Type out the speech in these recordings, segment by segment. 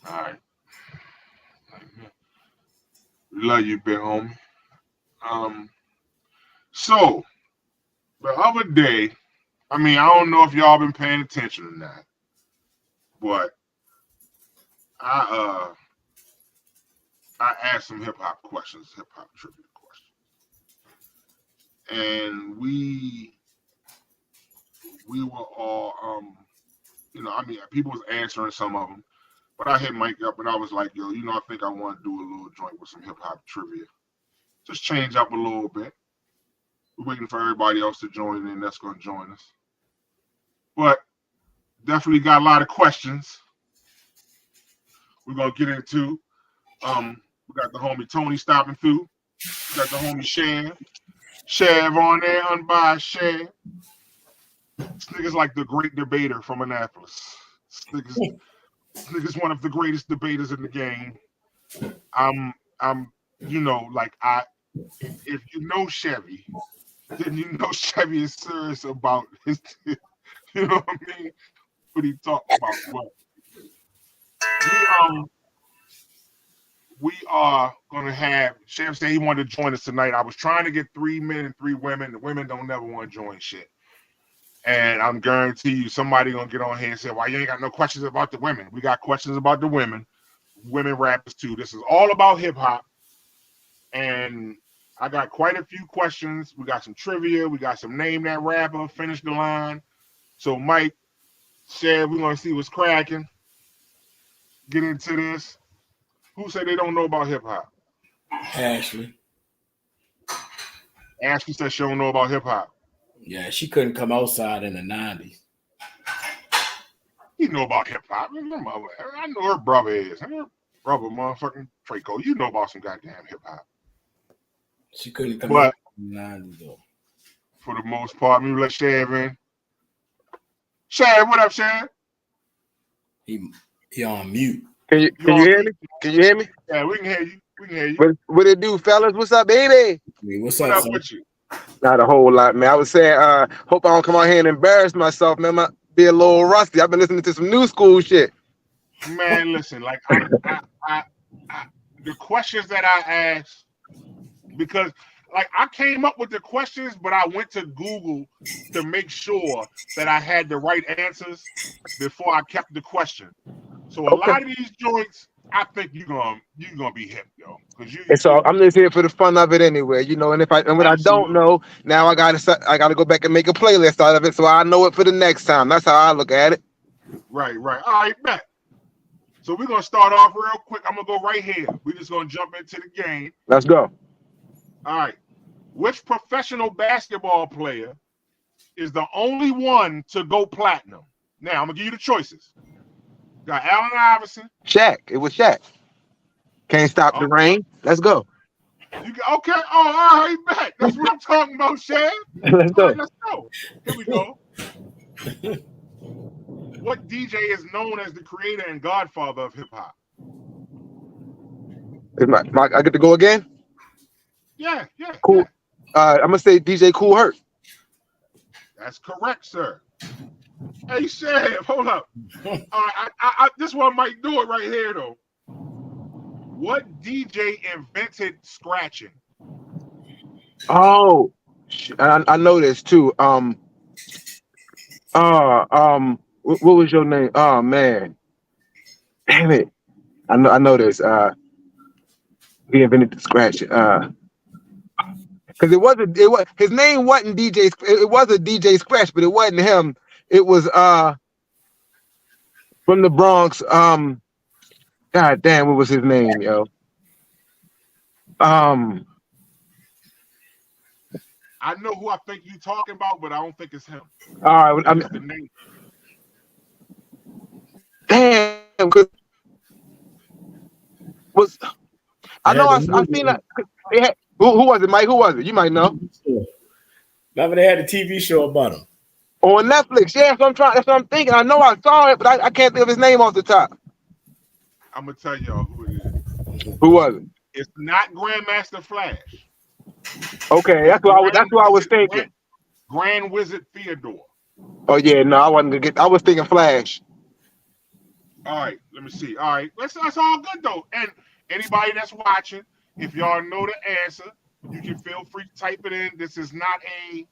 All right. Love you, big homie. Um, so the other day, I mean, I don't know if y'all been paying attention or not, but I uh I asked some hip hop questions, hip hop trivia questions, and we were all I mean, people was answering some of them, but I hit Mike up and I was like, yo, I think I want to do a little joint with some hip hop trivia, just change up a little bit. We're waiting for everybody else to join in. That's gonna join us, but definitely got a lot of questions. We're gonna get into. We got the homie Tony stopping through. We got the homie Shav on there, unbiased Shav. This nigga's like the great debater from Annapolis. This nigga's one of the greatest debaters in the game. I'm like if you know Chevy, then you know Chevy is serious about his, you know what I mean? What he talk about. But we are gonna have Chef say he wanted to join us tonight. I was trying to get 3 men and 3 women. The women don't never want to join shit. And I'm guarantee you somebody gonna get on here and say, "Why you ain't got no questions about the women?" We got questions about the women rappers too. This is all about hip hop. And I got quite a few questions. We got some trivia. We got some name that rapper, finish the line. So Mike said we're gonna see what's cracking. Get into this. Who say they don't know about hip hop? Ashley. Ashley said she don't know about hip hop. Yeah, she couldn't come outside in the 90s. You know about hip hop. I know her brother is. Her brother, motherfucking Draco. You know about some goddamn hip hop. She couldn't come out in the 90s, though. For the most part, maybe let Shav in. Shav, what up, Shav? He on mute. Can you hear me? Can you hear me? Yeah, we can hear you. We can hear you. What it do, fellas? What's up, baby? Hey, what's What up with you? Not a whole lot, man. I was saying, hope I don't come out here and embarrass myself, man. Might be a little rusty. I've been listening to some new school shit. Man, listen, like I the questions that I asked, because like I came up with the questions, but I went to Google to make sure that I had the right answers before I kept the question. So a lot of these joints, I think you're gonna be hip, yo. So I'm just here for the fun of it anyway, And when I don't know, now I gotta go back and make a playlist out of it so I know it for the next time. That's how I look at it. Right. All right, bet. So we're gonna start off real quick. I'm gonna go right here. We're just gonna jump into the game. Let's go. All right. Which professional basketball player is the only one to go platinum? Now I'm gonna give you the choices. Got Allen Iverson. Shaq. It was Shaq. Can't stop the rain. Let's go. Okay. Oh, all right, bet. That's what I'm talking about, Shaq. Let's go. Right, let's go. Here we go. What DJ is known as the creator and godfather of hip hop? I get to go again? Yeah. Cool. Yeah. I'm gonna say DJ Kool Herc. That's correct, sir. Hey, Shav, hold up. All right, I this one might do it right here though. What DJ invented scratching? Oh, I know this too. What was your name? Oh man, damn it! I know this. He invented the scratch. Because it was his name wasn't DJ. It was a DJ Scratch, but it wasn't him. It was from the Bronx. God damn, what was his name, yo? I know who I think you're talking about, but I don't think it's him. All right, the name. Damn, I seen that. Who was it, Mike? Who was it? You might know. Remember they had a TV show about him on Netflix. Yeah, that's what I'm thinking. I know I saw it, but I can't think of his name off the top. I'm gonna tell y'all who it is. Who was it? It's not Grandmaster Flash. Okay, that's what I was thinking. Grand Wizard Theodore. Oh yeah, no, I wasn't gonna get. I was thinking Flash. All right, let me see. All right, that's all good though. And anybody that's watching, if y'all know the answer, you can feel free to type it in. This is not a,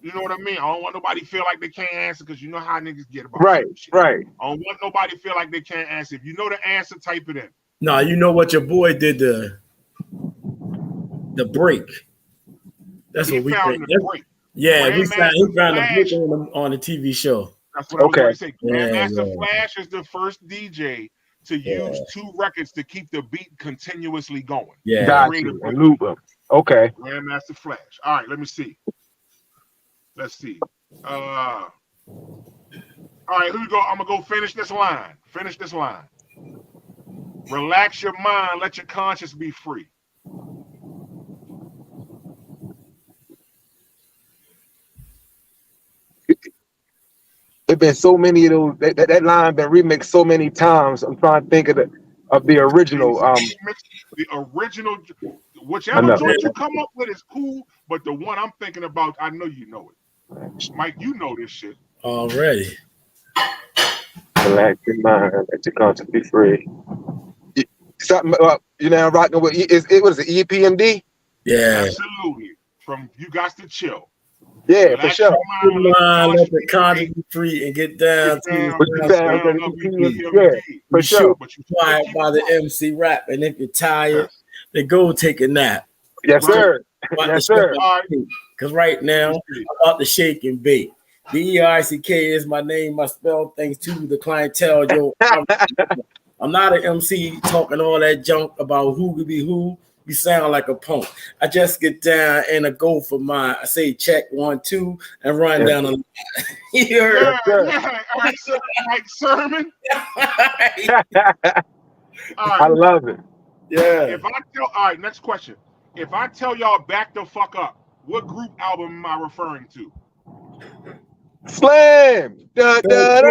you know what I mean? I don't want nobody to feel like they can't answer because you know how niggas get about Right, certain shit. right. I don't want nobody to feel like they can't answer. If you know the answer, type it in. No, you know what your boy did the break. That's He what we found think. the break. Yeah, he found Grandmaster the break Flash. on the TV show. That's what I was Okay. going to say. Grandmaster Yeah. Flash is the first DJ to use 2 records to keep the beat continuously going. Yeah. Got Create a you. break. And loop them. Okay. Grandmaster Flash. All right, let me see. Let's see. All right, here we go. I'm gonna go finish this line. Finish this line. Relax your mind. Let your conscience be free. There's been so many of those. That line been remixed so many times. I'm trying to think of the original. The original, I whichever know. joint you come up with is cool, but the one I'm thinking about, I know you know it. Mike, you know this shit. Already. Relax your mind. Let your conscience be free. Something you know, rocking with it was the EPMD. Yeah. Absolutely. From You Got to Chill. Yeah, Relax for sure. your mind, Let the conscience be free and get down to Get the down to the EPMD. Yeah, for sure. But you quiet by the MC rap. And if you're tired, yes. then go take a nap. Yes, sir. Yes, sir. Because right now, I'm about to shake and bake. DEICK is my name. I spell things to the clientele. Yo, I'm not an MC talking all that junk about who could be who. You sound like a punk. I just get down and I go for mine. I say check 1, 2 and run down the line. You heard? Yeah. All right, so, like Sermon. I love it. Yeah. If I tell, all right, next question. If I tell y'all back the fuck up, what group album am I referring to? Slam. Da, da,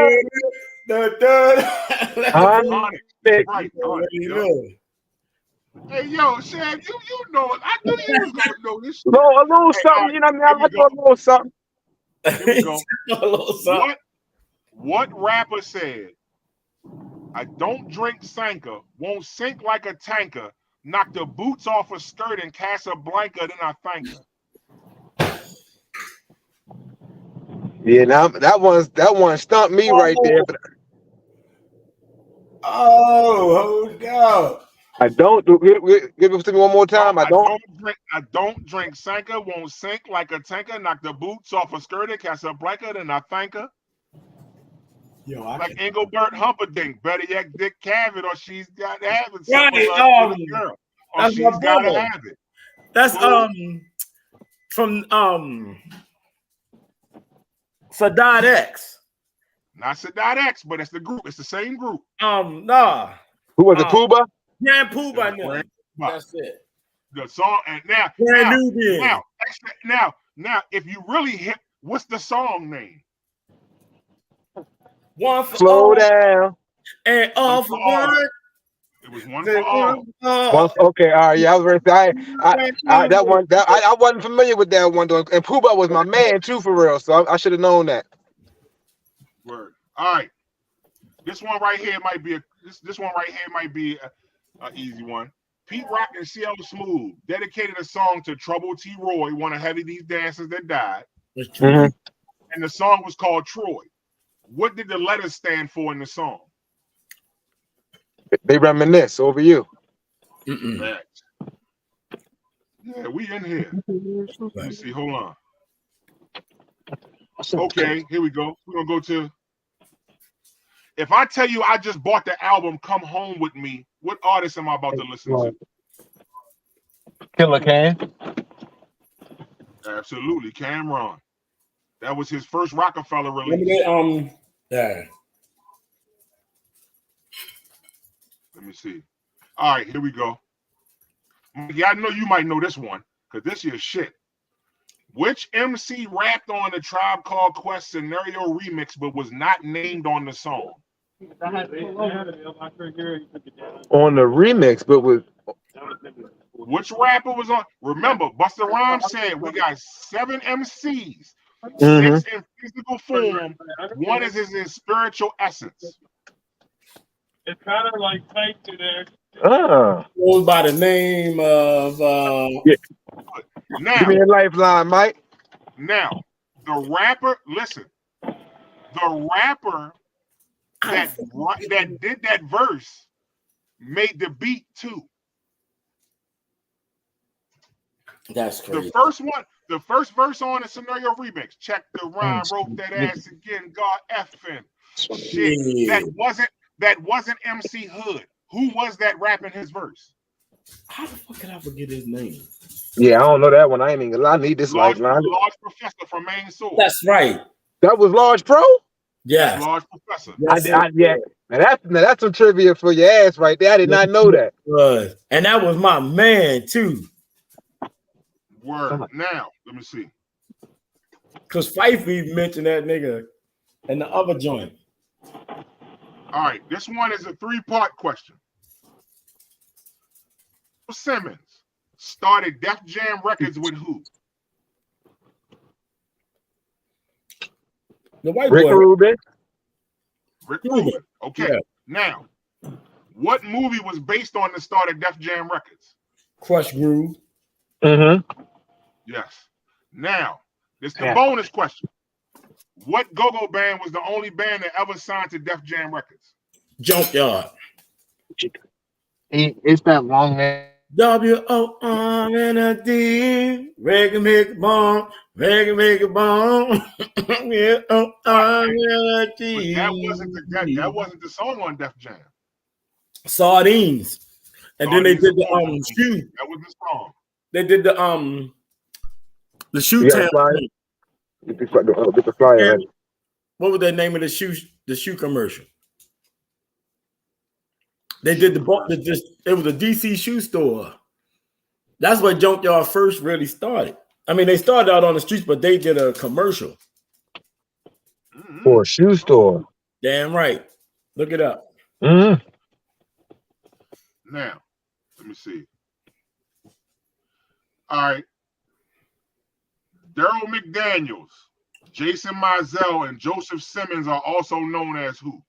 da. Onyx. Right. Onyx. Yep. Hey, yo, Shad, you know it. I knew you was gonna know this shit. A little something, you know what I mean? I do a little something. Here we go. What rapper said, I don't drink Sanka, won't sink like a tanker, knock the boots off a skirt in Casablanca, then I thank her. Yeah, now that one stumped me right there. But oh God. I don't do. Give it to me one more time. I don't drink Sanka, won't sink like a tanker, knock the boots off a skirt in Casablanca, then I thank her. Yo, like Engelbert Humperdinck, better yet Dick Cavett, or she's got to have it. Right, Girl, or she's got to have it. That's from Sadat X. Not Sadat X, but it's the group. It's the same group. Nah. Who was it? Pooba? Yeah, Pooba. That's it. The song, and now, if you really hit, what's the song name? One for Slow all, down. and all for one. It was one for all. Okay, all right. Yeah, I was ready to say, that one. I wasn't familiar with that one, though. And Pooba was my man too, for real. So I should have known that. Word. All right. This one right here might be an easy one. Pete Rock and CL Smooth dedicated a song to Trouble T. Roy, one of Heavy D's dancers that died. Mm-hmm. And the song was called Troy. What did the letters stand for in the song? They reminisce over you. Yeah, we in here. Let me see. Hold on. Okay, here we go. We're gonna go to. If I tell you I just bought the album Come Home With Me, what artist am I about to listen to? Killer Can. Absolutely, Cameron. That was his first Rockefeller release. Yeah. Let me see. All right, here we go. Yeah, I know you might know this one because this is shit. Which MC rapped on the Tribe Called Quest Scenario remix but was not named on the song? On the remix, but with which rapper was on? Remember, Busta Rhymes said we got 7 MCs, 6 in physical form, 1 is in spiritual essence. It's kind of like tight to there. Goes by the name of Yeah. Now, Give me a lifeline, Mike. now, the rapper. Listen, the rapper that did that verse made the beat too. That's crazy. The first verse on the Scenario remix. Check the rhyme, wrote that ass again, God effing. Shit. Yeah. That wasn't MC Hood. Who was that rapping his verse? How the fuck can I forget his name? Yeah, I don't know that one. I ain't even gonna lie. I need this lifeline. Large Professor from Main Source. That's right. That was Large Pro? Yes. Large Professor. Yeah. Now that's some trivia for your ass right there. I did not know that. And that was my man too. Word. Now, let me see. Because Fifey mentioned that nigga and the other joint. All right, this one is a three-part question. Simmons started Def Jam Records with who? The white Rick boy. Rubin. Rick Rubin. Okay. Yeah. Now, what movie was based on the start of Def Jam Records? Crush Groove. Mm-hmm. Yes. Now, this is the bonus question. What go-go band was the only band that ever signed to Def Jam Records? Junkyard. It's that long man. W-O-R-N-A-D. Reggae make a bomb. Reggae make a bomb. W-O-R-N-A-D. That wasn't the song on Def Jam. Sardines. And then they did the shoe. That was the song. They did the shoe town. Get the flyer. What was the name of the shoe commercial? They did it was a DC shoe store. That's where Junkyard first really started. I mean, they started out on the streets, but they did a commercial. For a shoe store. Damn right. Look it up. Mm-hmm. Now, let me see. All right. Daryl McDaniels, Jason Mizell, and Joseph Simmons are also known as who?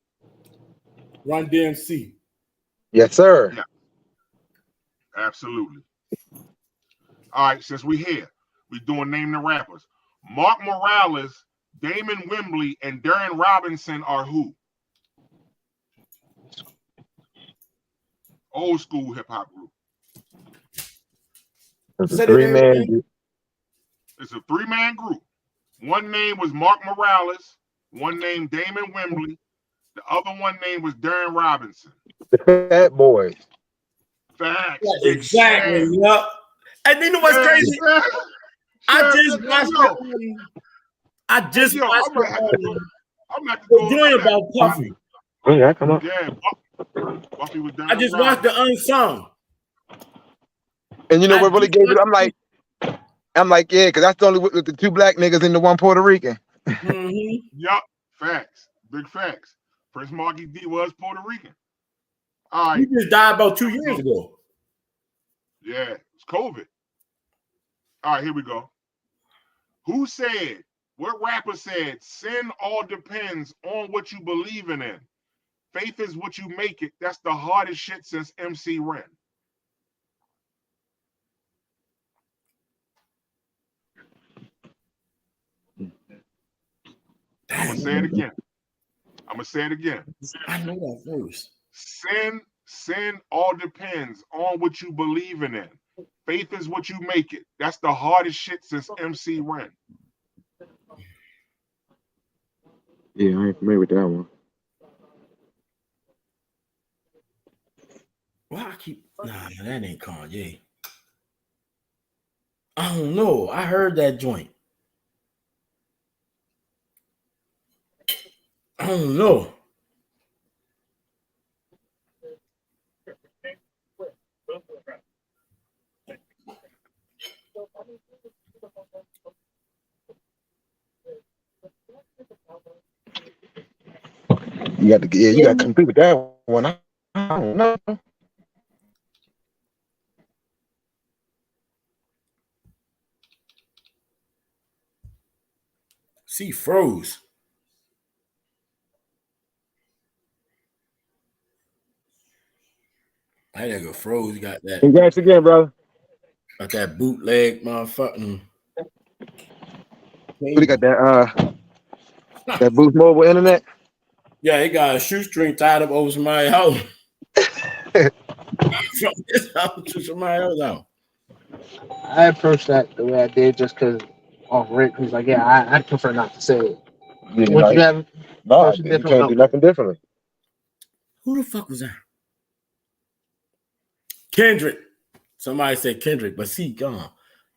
Run DMC. Yes, sir. Yeah. Absolutely. All right, since we're here, we're doing Name the Rappers. Mark Morales, Damon Wembley, and Darren Robinson are who? Old school hip-hop group. It's a three-man group. It's a three-man group. One name was Mark Morales, one name Damon Wembley, the other one name was Darren Robinson. The Fat Boys. Facts. Exactly. Yep. And you know what's crazy? I just watched the joint about Puffy. Oh yeah, come on. Yeah, Puffy was down. I just watched the Unsung. And you know what really gave it? I'm like, yeah, because that's the only with the two black niggas and the one Puerto Rican. Mm-hmm. Yup. Facts. Big facts. Prince Marky D was Puerto Rican. All right. He just died about 2 years ago. Yeah, it's COVID. All right, here we go. Who said, what rapper said, sin all depends on what you believe in. Faith is what you make it. That's the hardest shit since MC Ren. I'm going to say it again. I know that verse. Sin all depends on what you believe in. Faith is what you make it. That's the hardest shit since MC Ren. Yeah, I ain't familiar with that one. Why I keep that ain't Kanye. I don't know. I heard that joint. I don't know. You got to compete with that one. I don't know. See, froze. Froze got that. Congrats again, brother. Got that bootleg motherfucking. What you got that Boost Mobile internet? Yeah, he got a shoestring tied up over somebody's house. From his house to somebody else's house. I approached that the way I did just because off Rick. He's like, yeah, I'd prefer not to say it. Yeah, Would you have no, approached it you different? can't do nothing differently. Who the fuck was that? Kendrick. Somebody said Kendrick, but see, gone.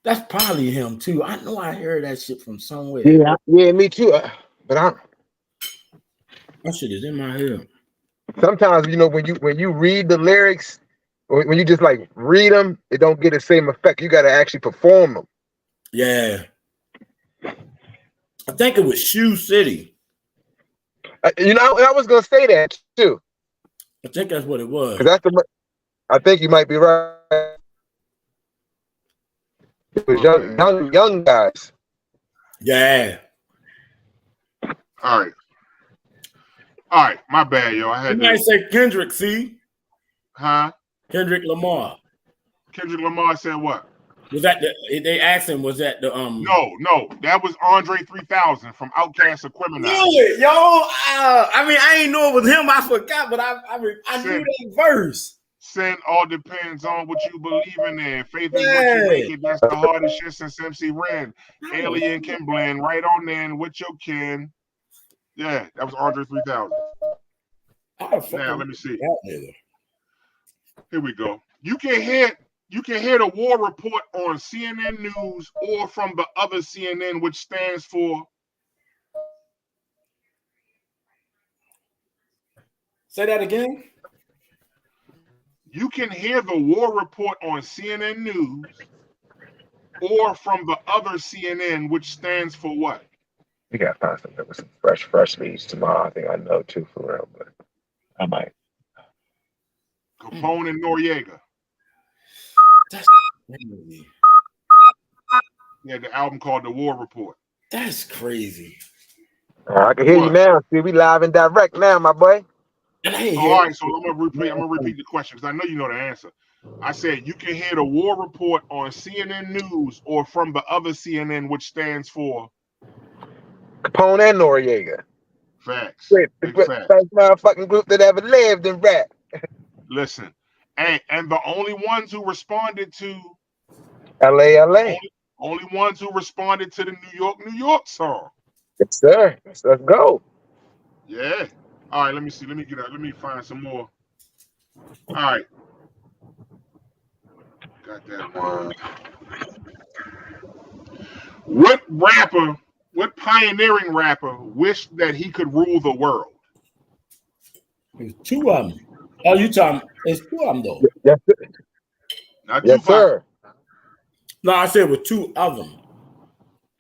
That's probably him too. I know I heard that shit from somewhere. Yeah, me too. But That shit is in my head. sometimes when you read the lyrics, or when you just like read them, it don't get the same effect. You got to actually perform them. Yeah. I think it was Shoe City. And I was gonna say that too. I think that's what it was. I think you might be right. It was young guys. Yeah. All right. My bad, yo. I had Somebody say Kendrick. See, huh? Kendrick Lamar. Kendrick Lamar said what? Was that they asked him? Was that the No, that was Andre 3000 from Outkast Equipment. Yeah, yo. I mean, I ain't know it was him. I forgot, but I knew that verse. Sin all depends on what you believe in. Faith is what you make it. That's the hardest shit since MC Ren. Alien can blend right on there with your kin. Yeah, that was Andre 3000. Now let me see. Here we go. You can hear the war report on CNN News or from the other CNN, which stands for. Say that again. You can hear the war report on CNN News or from the other CNN, which stands for what? We gotta find something with some fresh leads tomorrow. I think I know too for real, but I might. Capone and Noriega. That's crazy. Yeah, the album called The War Report. That's crazy. I can hear you now. See, we live and direct now, my boy. All right, so I'm gonna repeat the question because I know you know the answer. I said you can hear the war report on CNN News or from the other CNN, which stands for Capone and Noriega. Facts. The first motherfucking group that ever lived in rap. Listen, and the only ones who responded to LA. Only ones who responded to the New York song. Yes, sir. Let's go. Yeah. All right, let me see. Let me find some more. All right. Got that one. What pioneering rapper wished that he could rule the world? There's two of them. Oh, you talking? It's two of them though. Yes, sir. Not yes, sir. No, I said with two of them.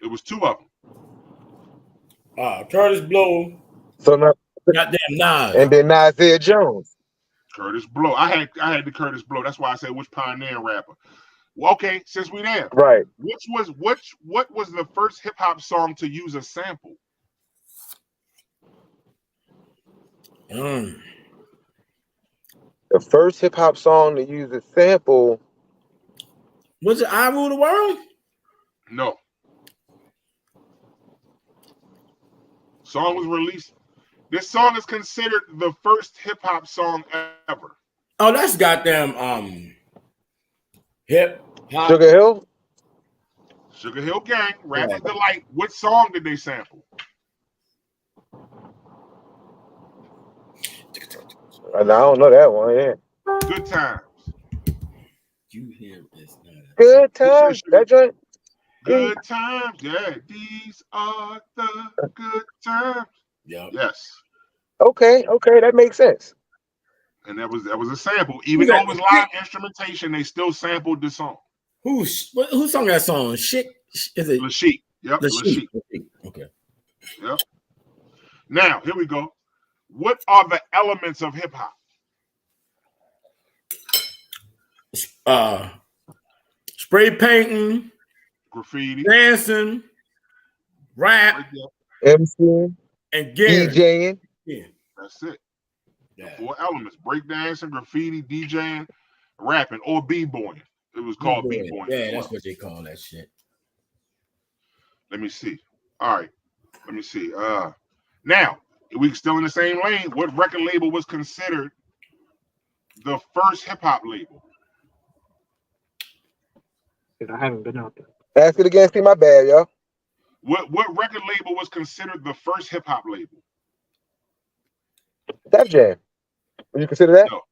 It was two of them. Curtis Blow. So now, goddamn Nas. And then Nasir Jones. Curtis Blow. I had the Curtis Blow. That's why I said which pioneering rapper. Well, okay, since we there. Right. What was the first hip hop song to use a sample? The first hip hop song to use a sample. Was it I Rule the World? No. Song was released. This song is considered the first hip hop song ever. Oh, that's goddamn hip hop. Sugar Hill? Sugar Hill Gang, Rapper's Delight. What song did they sample? I don't know that one, yeah. Good Times. You hear this? Good Times. That joint? Good Times. Yeah, these are the good times. Yeah. Yes. Okay, that makes sense. And that was a sample. Even though it was live instrumentation, they still sampled the song. Who sung that song? Shit. Is it Lashik? Yep, Lashik. Okay. Yep. Now, here we go. What are the elements of hip hop? Spray painting, graffiti, dancing, rap, MC, and DJing. Yeah. That's it. The 4 elements: breakdancing, graffiti, DJing, rapping or b-boying. It was called b-boying. Yeah, that's what they call that shit. Let me see. All right. Let me see. Now, we still in the same lane. What record label was considered the first hip hop label? I haven't been out there. Ask it again. See, my bad, yo. What record label was considered the first hip hop label? Def Jam. Would you consider that? No.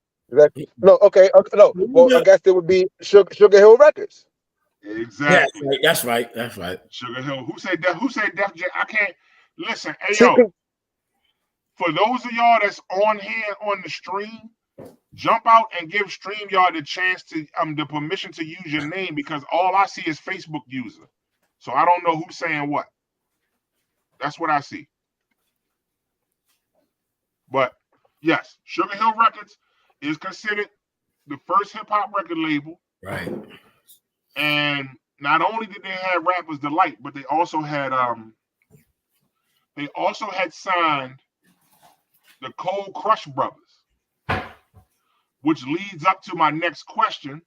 No. Okay. No. Well, I guess it would be Sugar Hill Records. Exactly. That's right. That's right. Sugar Hill. Who said Def Jam? I can't listen. Hey yo, for those of y'all that's on here on the stream, jump out and give StreamYard the chance to the permission to use your name, because all I see is Facebook user. So I don't know who's saying what. That's what I see. But yes, Sugar Hill Records is considered the first hip hop record label. Right. And not only did they have Rappers Delight, but they also had signed the Cold Crush Brothers, which leads up to my next question.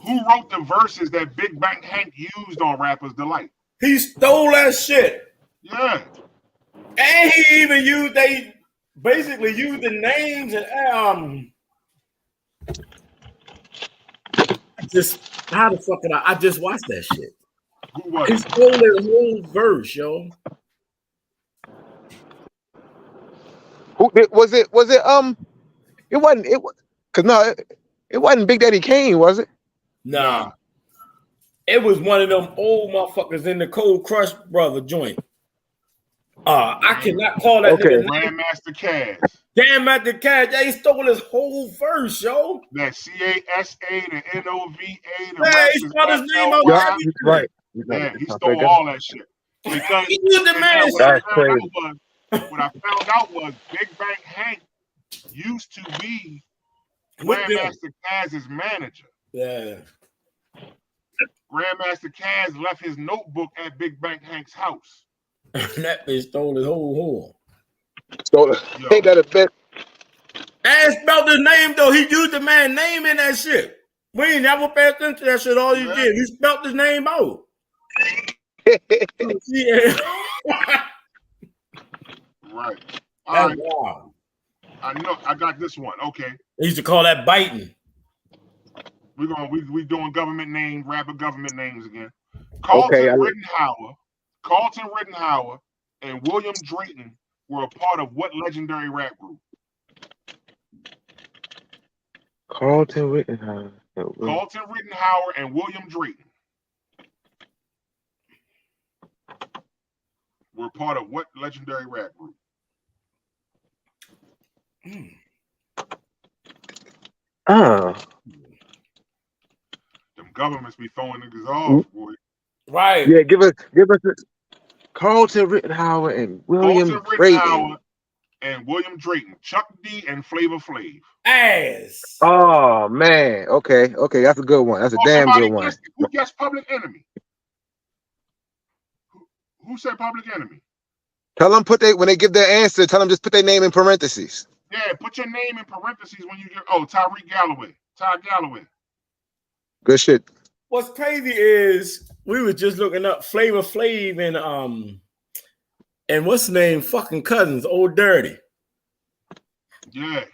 Who wrote the verses that Big Bank Hank used on Rappers Delight? He stole that shit. Yeah. And he even they basically used the names and how the fuck did I just watched that shit. Who was He it? stole their whole verse, yo. Who was it? It wasn't. It wasn't Big Daddy Kane, was it? Nah. It was one of them old motherfuckers in the Cold Crush Brother joint. I cannot call that nigga Grandmaster Caz. Grandmaster Caz. Yeah, he stole his whole verse, yo. That C-A-S-A, the N-O-V-A, the Yeah, he spelled his name out. Yeah, right. Yeah, he stole all that shit. Because He used the man. what I found out was Big Bank Hank used to be Grandmaster Caz's manager. Yeah. Grandmaster Caz left his notebook at Big Bank Hank's house. That bitch stole his whole horn. Stole it. Ain't that a bit? And spelled his name though. He used the man's name in that shit. We ain't never paid attention to that shit. All he did, he spelled his name out. Yeah. Right. All That's right. wild. I know. I got this one. Okay. They used to call that biting. We doing government names, rapper government names again. Okay, Carlton Rittenhauer and William Drayton were a part of what legendary rap group? Carlton Rittenhauer. Carlton Rittenhauer and William Drayton were part of what legendary rap group? Them governments be throwing niggas off, boy. Right. Yeah, give us Carlton Rittenhauer and William Drayton. And William Drayton, Chuck D and Flavor Flav. Ass. Oh man, okay, that's a good one. That's a damn good one. Who guessed Public Enemy? Who said Public Enemy? Tell them when they give their answer, tell them just put their name in parentheses. Yeah, put your name in parentheses when you get. Oh, Tyreek Galloway. Ty Galloway. Good shit. What's crazy is we were just looking up Flavor Flav and what's the name? Fucking cousins, Old Dirty. Yeah,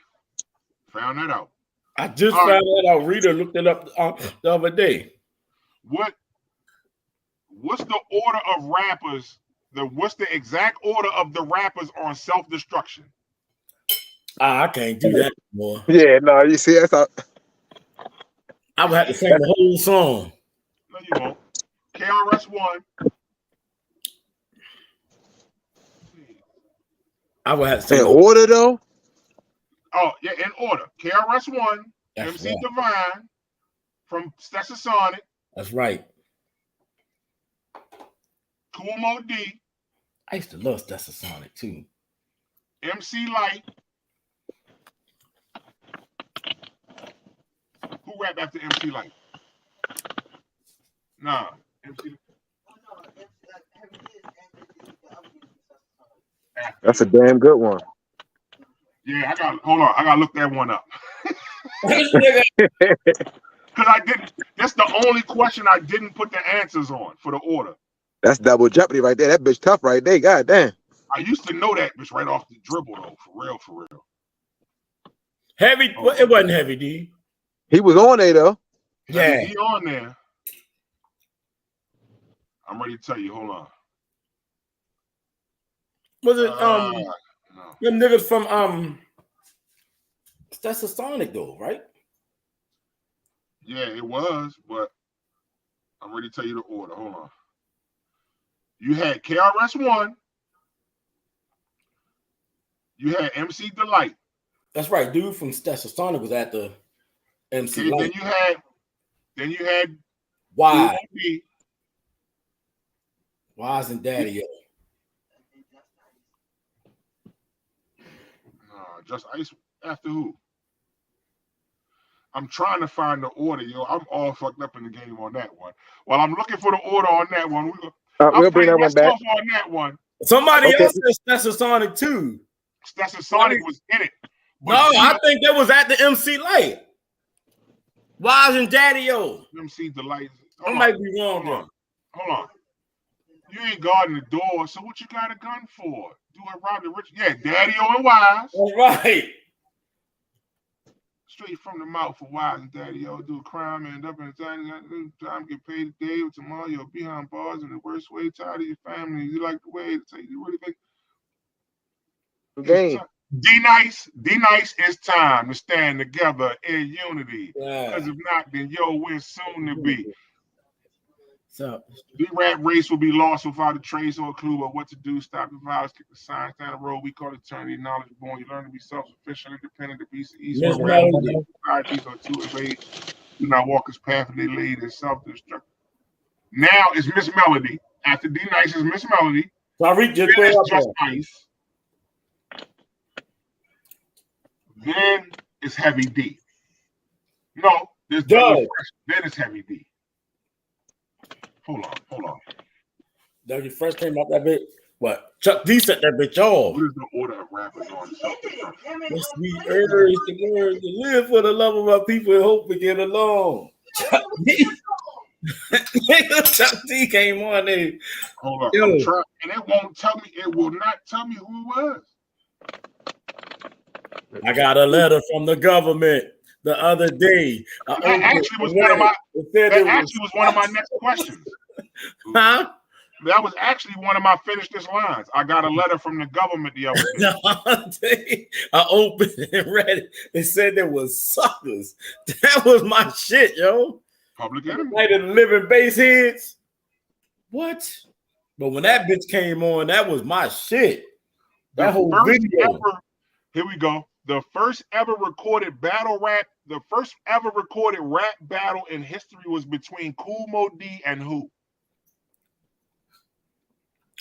found that out. I just found that out. Rita looked it up the other day. What's the order of rappers? What's the exact order of the rappers on Self-Destruction? I can't do that anymore. Yeah, no, you see, that's how. I would have to sing the whole song. No, you won't. KRS-One. I would have to sing in order though. Oh yeah, in order. KRS-One, MC right. Divine from Stetsasonic. That's right. Kool Mo D. I used to love Stetsasonic too. MC Light. Who rapped after MC Light? Nah. MC. That's a damn good one. Yeah, hold on. I gotta look that one up. Because I didn't. That's the only question I didn't put the answers on for the order. That's double jeopardy right there. That bitch tough right there. God damn. I used to know that bitch right off the dribble though, for real, for real. Heavy, well, it wasn't Heavy D. He was on there though. Yeah, He on there. I'm ready to tell you. Hold on. was it No. them niggas from that's a Sonic though, right? Yeah, it was, but I'm ready to tell you the order. Hold on. You had KRS-One. You had MC Delight. That's right. Dude from Sonic was at the MC Okay, Light. then you had Why? Cool Wise and Daddy. No, Just Ice after who? I'm trying to find the order, yo. I'm all fucked up in the game on that one. While I'm looking for the order on that one, We'll bring that one back. on that one. Somebody Okay. else said that's a Sonic too. That's a Sonic was in it. But No, I think that was at the MC Light. Wise and Daddy O. MC Delight. I might be wrong there. Hold on. You ain't guarding the door, so what you got a gun for? Do I rob the rich? Yeah, Daddy O and Wise. All right. Straight from the mouth for Wise and Daddy O. Do a crime and end up in a time get paid today or tomorrow. You'll be behind bars in the worst way. Tired of your family. You like the way to take you really think. Game. D-Nice is time to stand together in unity. Yeah. Because if not, then we're soon to be. So The rap race will be lost without a trace or a clue of what to do. Stop the violence, kick the signs down the road. We call it eternity, knowledge born. You learn to be self-sufficient, independent, to be east Miss or Melody. societies are to evade. Do not walk his path and they lead in self-destruct. Now it's Miss Melody. After D-Nice is Miss Melody. Tariq just Then threw it's up Just there. Ice. Then it's Heavy D. No, there's Doug. then it's Heavy D. Hold on. Doug, you first came out that bitch. What? Chuck D set that bitch off. What is the order of rappers on the Yes, we urge the words to live for the love of our people and hope we get along. Chuck D. Chuck D came on there. Hold on. Yo. I'm trying, and it will not tell me who it was. I got a letter from the government the other day. That actually was one of my next questions. Huh? That was actually one of my finish this lines. I got a letter from the government the other day. I opened and read it. It said there was suckers. That was my shit, yo. Public Enemy. Night of the Living Bass Heads. What? But when that bitch came on, that was my shit. That whole video. Here we go. The first ever recorded rap battle in history was between Kool Moe Dee and who?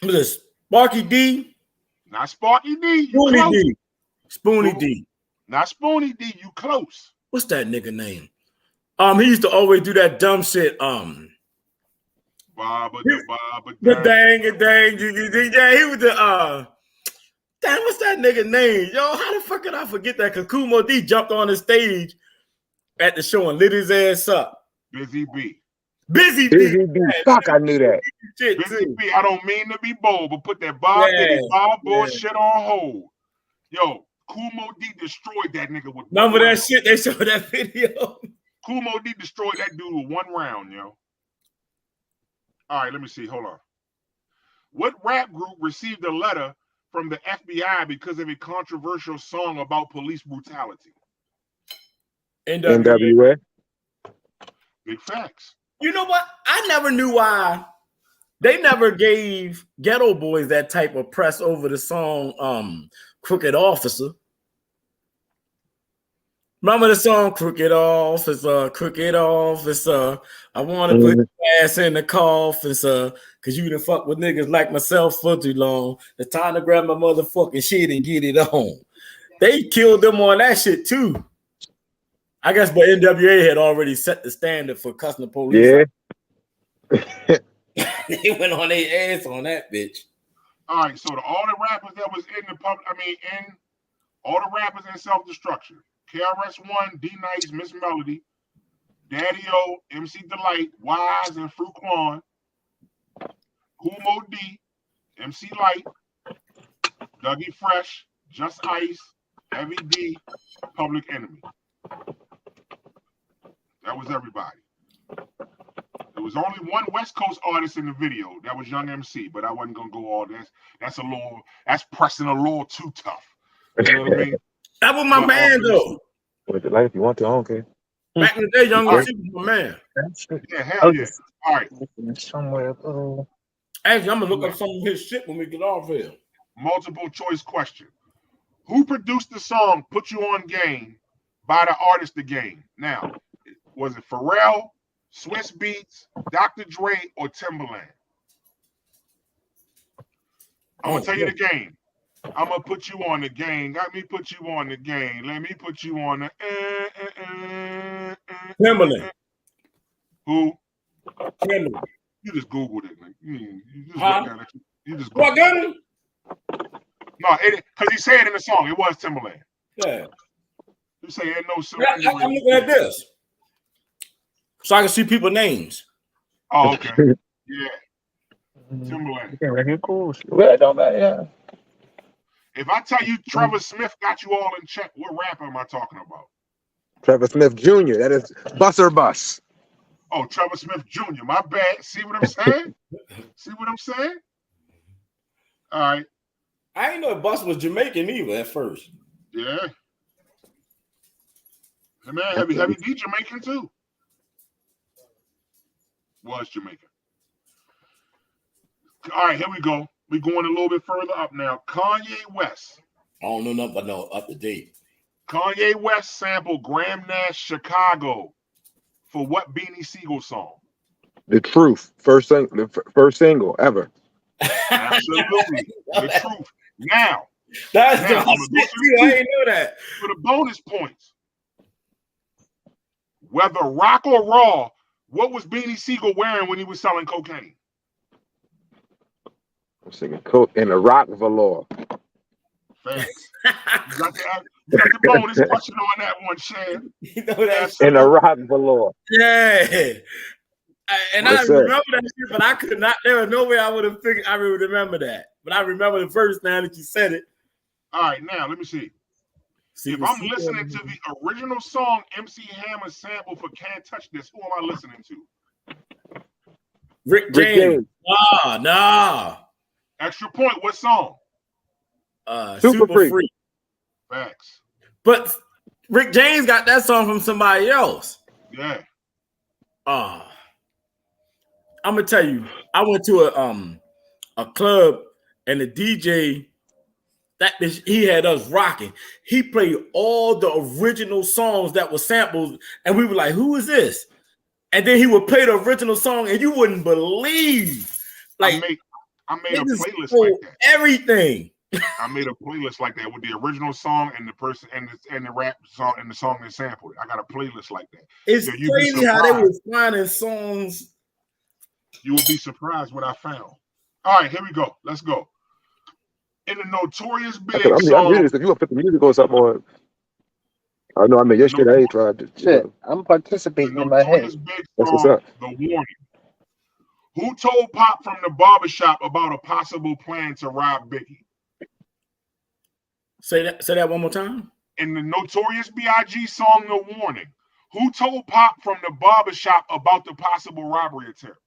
Was this Sparky D? Not Sparky D. Spoonie D. Spoonie D. Not Spoonie D. You close. What's that nigga name? He used to always do that dumb shit. The dang. Yeah, he was the damn, what's that nigga name? Yo, how the fuck could I forget that? Because Kool Moe Dee jumped on the stage at the show and lit his ass up. Busy B. Busy B. Fuck, I knew that. Shit, Busy too. B. I don't mean to be bold, but put that Bob bullshit on hold. Yo, Kool Moe Dee destroyed that nigga with. Remember that shit? They showed that video. Kool Moe Dee destroyed that dude with one round, yo. All right, let me see. Hold on. What rap group received a letter from the FBI because of a controversial song about police brutality? NWA. Big facts. You know what? I never knew why they never gave Ghetto Boys that type of press over the song Crooked Officer. Remember the song Crooked Officer, Crooked Officer. I want to put your ass in the coffin, sir, because you done fuck with niggas like myself for too long. It's time to grab my motherfucking shit and get it on. They killed them on that shit too. I guess, but NWA had already set the standard for cussing the police. Yeah. They went on their ass on that bitch. All right, so all the rappers that was in the public, all the rappers in self-destruction. KRS-One, D Nice, Miss Melody, Daddy O, MC Delight, Wise, and Fruit Quan, Kool Mo D, MC Light, Dougie Fresh, Just Ice, Heavy D, Public Enemy. That was everybody. There was only one West Coast artist in the video. That was Young MC, but I wasn't gonna go all this. That's pressing a little too tough. You know what I mean? That was my man though. With it like if you want to, I don't care. Back in the day, Young MC was my man. Yeah, hell yeah. All right. Somewhere. Actually, I'm gonna look up some of his shit when we get off here. Multiple choice question. Who produced the song Put You On Game by the artist The Game? Now, was it Pharrell, Swiss Beats, Dr. Dre, or Timbaland? I'm gonna tell you the game. I'm gonna put you on the game. Let me put you on the game. Let me put you on the Timbaland. Who? Timbaland. You just Googled it, man. You just Huh? looked at it. You just What got him? No, because he said in the song, it was Timbaland. Yeah. You say ain't no song. I'm looking at this. So I can see people's names. Oh, okay. Yeah. Timbaland. Okay, cool. Well, it don't matter. Yeah. If I tell you Trevor Smith got you all in check, what rapper am I talking about? Trevor Smith Jr. That is Bus or Bus. Oh, Trevor Smith Jr. My bad. See what I'm saying? See what I'm saying? All right. I ain't know Bus was Jamaican either at first. Yeah. Hey, man, Heavy D Jamaican too. Was Jamaican. All right, here we go. We're going a little bit further up now. Kanye West. I don't know nothing but no up to date. Kanye West sampled Graham Nash Chicago for what Beanie Siegel song? The Truth. First single ever. Absolutely. The Truth. Now. That's now, the shit too. I didn't know that. For the bonus points. Whether rock or raw, what was Beanie Siegel wearing when he was selling cocaine? I'm singing Coke in a rock velour. Thanks. You got the bonus question on that one, Shan. You know that In a rock velour. Yeah. And What's I that? remember that shit, but I could not. There was no way I would have figured. I would remember that, but I remember the first now that you said it. All right, now let me see. If I'm listening to the original song MC Hammer sample for Can't Touch This, who am I listening to? Rick James. Nah. Extra point. What song? Super Freak. Facts. But Rick James got that song from somebody else. Yeah. I'm gonna tell you, I went to a club and the DJ he had us rocking. He played all the original songs that were samples, and we were like, "Who is this?" And then he would play the original song, and you wouldn't believe. Like I made a playlist like that. Everything. I made a playlist like that with the original song and the person and the rap song and the song that sampled it. I got a playlist like that. It's crazy how they was finding songs. You will be surprised what I found. All right, here we go. Let's go. In the Notorious Big song. I'm reading this. If you want to put the music or something on. I know. I mean, your shit. I ain't tried to. Shit, I'm participating in my head. Big That's what's song, up. The Warning. Who told Pop from the barbershop about a possible plan to rob Biggie? Say that one more time. In the Notorious B.I.G. song, The Warning, who told Pop from the barbershop about the possible robbery attempt?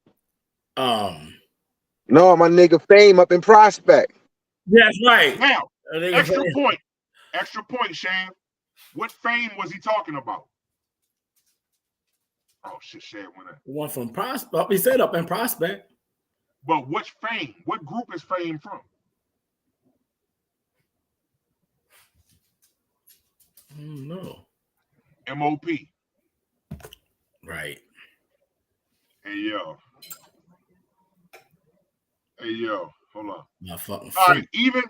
No, my nigga Fame up in Prospect. That's right. Now, extra point, Shan. What Fame was he talking about? Oh shit, Shan went in. One from Prospect. He said up in Prospect. But which Fame? What group is Fame from? No. M.O.P. Right. Hey yo, hold on. My fucking all right, even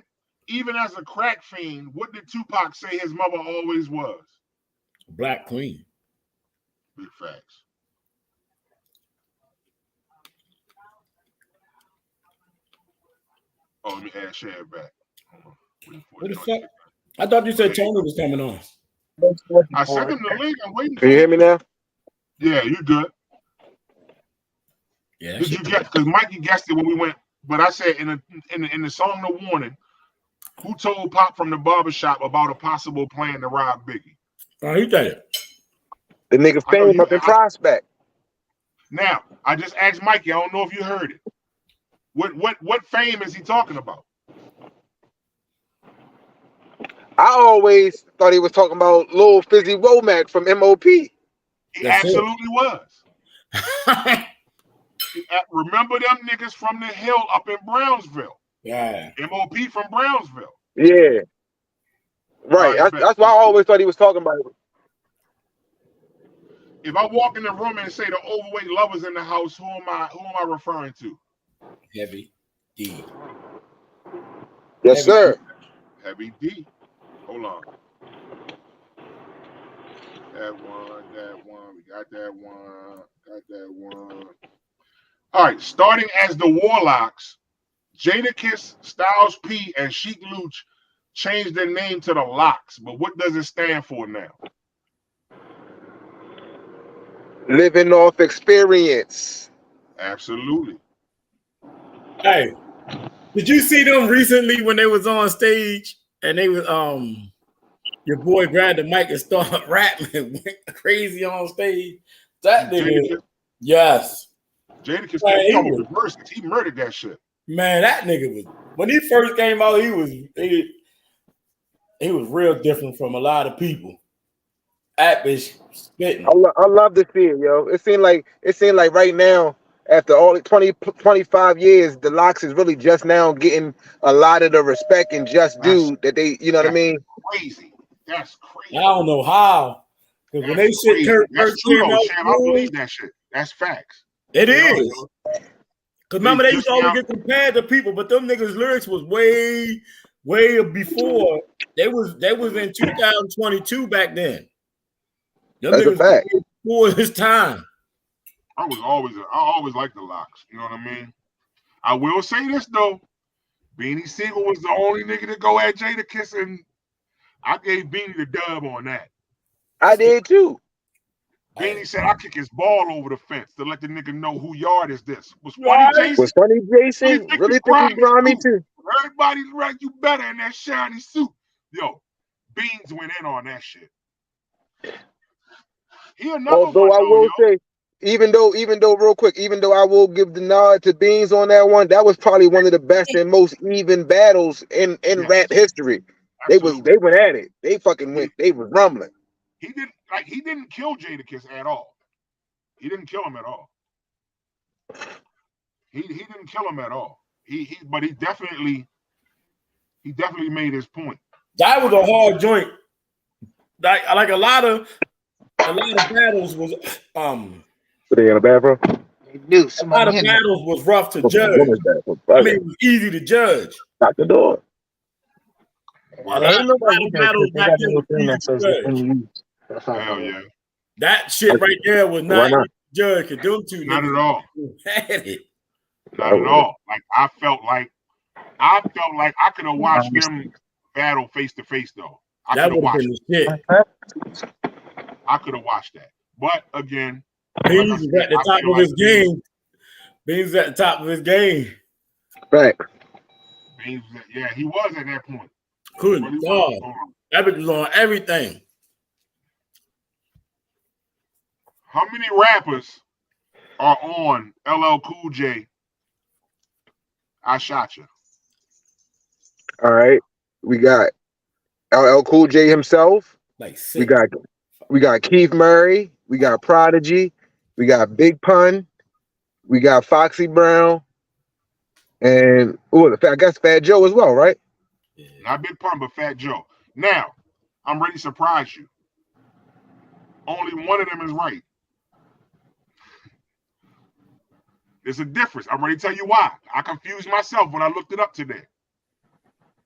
as a crack fiend, what did Tupac say his mother always was? Black Queen. Big facts. Oh, let me add Shad back. What the fuck? I thought you said Tony was coming on. I sent him the link. I'm waiting for Can you hear me now? Yeah, you good. Yeah. Did you get? Because Mikey guessed it when we went. But I said in the song "No Warning," who told Pop from the barbershop about a possible plan to rob Biggie? Oh, he did it. The nigga I know Fame you. up in Prospect. Now I just asked Mikey. I don't know if you heard it. What Fame is he talking about? I always thought he was talking about Lil Fizzy Womack from MOP. He That's absolutely was. it. Remember them niggas from the hill up in Brownsville? Yeah. MOP from Brownsville. Yeah. Right. Right, That's why I always thought he was talking about it. if I walk in the room and say the overweight lovers in the house, who am I referring to? Heavy D. Yes, Heavy sir. Heavy D. Hold on. That one. We got that one. All right, starting as the Warlocks, Jadakiss, Styles P, and Sheik Luch changed their name to the Locks, but what does it stand for now? Living off experience. Absolutely. Hey, did you see them recently when they was on stage and they was your boy grabbed the mic and started rapping and went crazy on stage? That nigga, yes. Jadakiss Man, came up with verses. He murdered that shit. Man, that nigga was when he first came out, he was real different from a lot of people. That bitch spitting. I love to see it, yo. It seemed like right now, after all 25 years, the Locks is really just now getting a lot of the respect and just due that they, you know what I mean? Crazy. That's crazy. I don't know how. Because when they shit That's true though, Chad. I believe that shit. That's facts. It is. Because remember, they used to always get compared to people, but them niggas' lyrics was way before. They was in 2022 back then. Them That's a niggas fact. before his time. I always liked the Locks. You know what I mean? I will say this though. Beanie Siegel was the only nigga to go at Jadakiss, and I gave Beanie the dub on that. I did too. Beanie said I kick his ball over the fence to let the nigga know who yard is this. Was Funny Jason? Was Funny Jason really think he grimy too? Everybody like you better in that shiny suit. Yo, Beans went in on that shit. Although I will say, even though real quick, even though I will give the nod to Beans on that one, that was probably one of the best and most even battles in rap history. Absolutely. They went at it. They fucking went. They was rumbling. He didn't kill Jadakiss at all. He didn't kill him at all. He didn't kill him at all. But he definitely made his point. That was a hard joint. Like a lot of battles was But they in a bathroom. A lot of battles was rough to judge. I mean, it was easy to judge. Lock the door. A lot of battles back then was easy to judge. Hell yeah. That shit right there was not easy to judge. Cause them two not at all. Had it. Not at all. Like I felt like I could have watched them battle face to face though. I could have watched it. I could have watched that. But again, Beans was at the top of his game. Beans at the top of his game. Right. Beans, yeah, he was at that point. Good God. That was on everything. How many rappers are on LL Cool J? I Shot You. All right. We got LL Cool J himself. Like six. We got Keith Murray. We got Prodigy. We got Big Pun. We got Foxy Brown. And I guess Fat Joe as well, right? Yeah. Not Big Pun, but Fat Joe. Now, I'm ready to surprise you. Only one of them is right. There's a difference. I'm ready to tell you why. I confused myself when I looked it up today.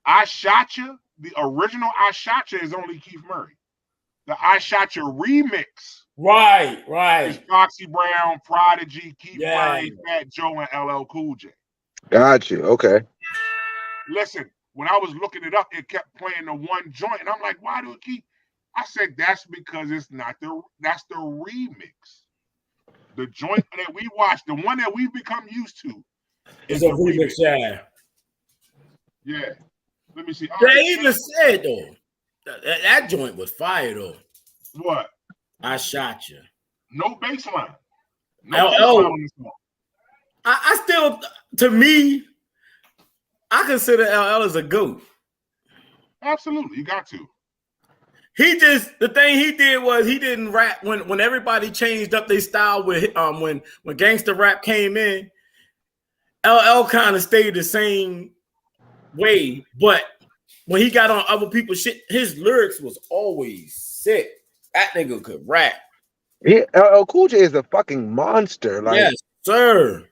I Shot You, the original I Shot You is only Keith Murray. The I Shot You remix. Right. Is Foxy Brown, Prodigy, Keith Murray, Fat Joe, and LL Cool J. Got you. Okay. Listen, when I was looking it up, it kept playing the one joint, and I'm like, why do it keep? I said that's because it's not that's the remix. The joint that we watched, the one that we've become used to, It's is a the remix, remix. Yeah. Let me see. All They right, even said though that joint was fire though. what? I shot you. No baseline. No LL. baseline on this song. I still, to me, I consider LL as a GOAT. Absolutely, you got to. The thing he did was he didn't rap when everybody changed up their style with when gangster rap came in. LL kind of stayed the same way, but when he got on other people's shit, his lyrics was always sick. That nigga could rap. Yeah, LL Cool J is a fucking monster. Like, yes, sir.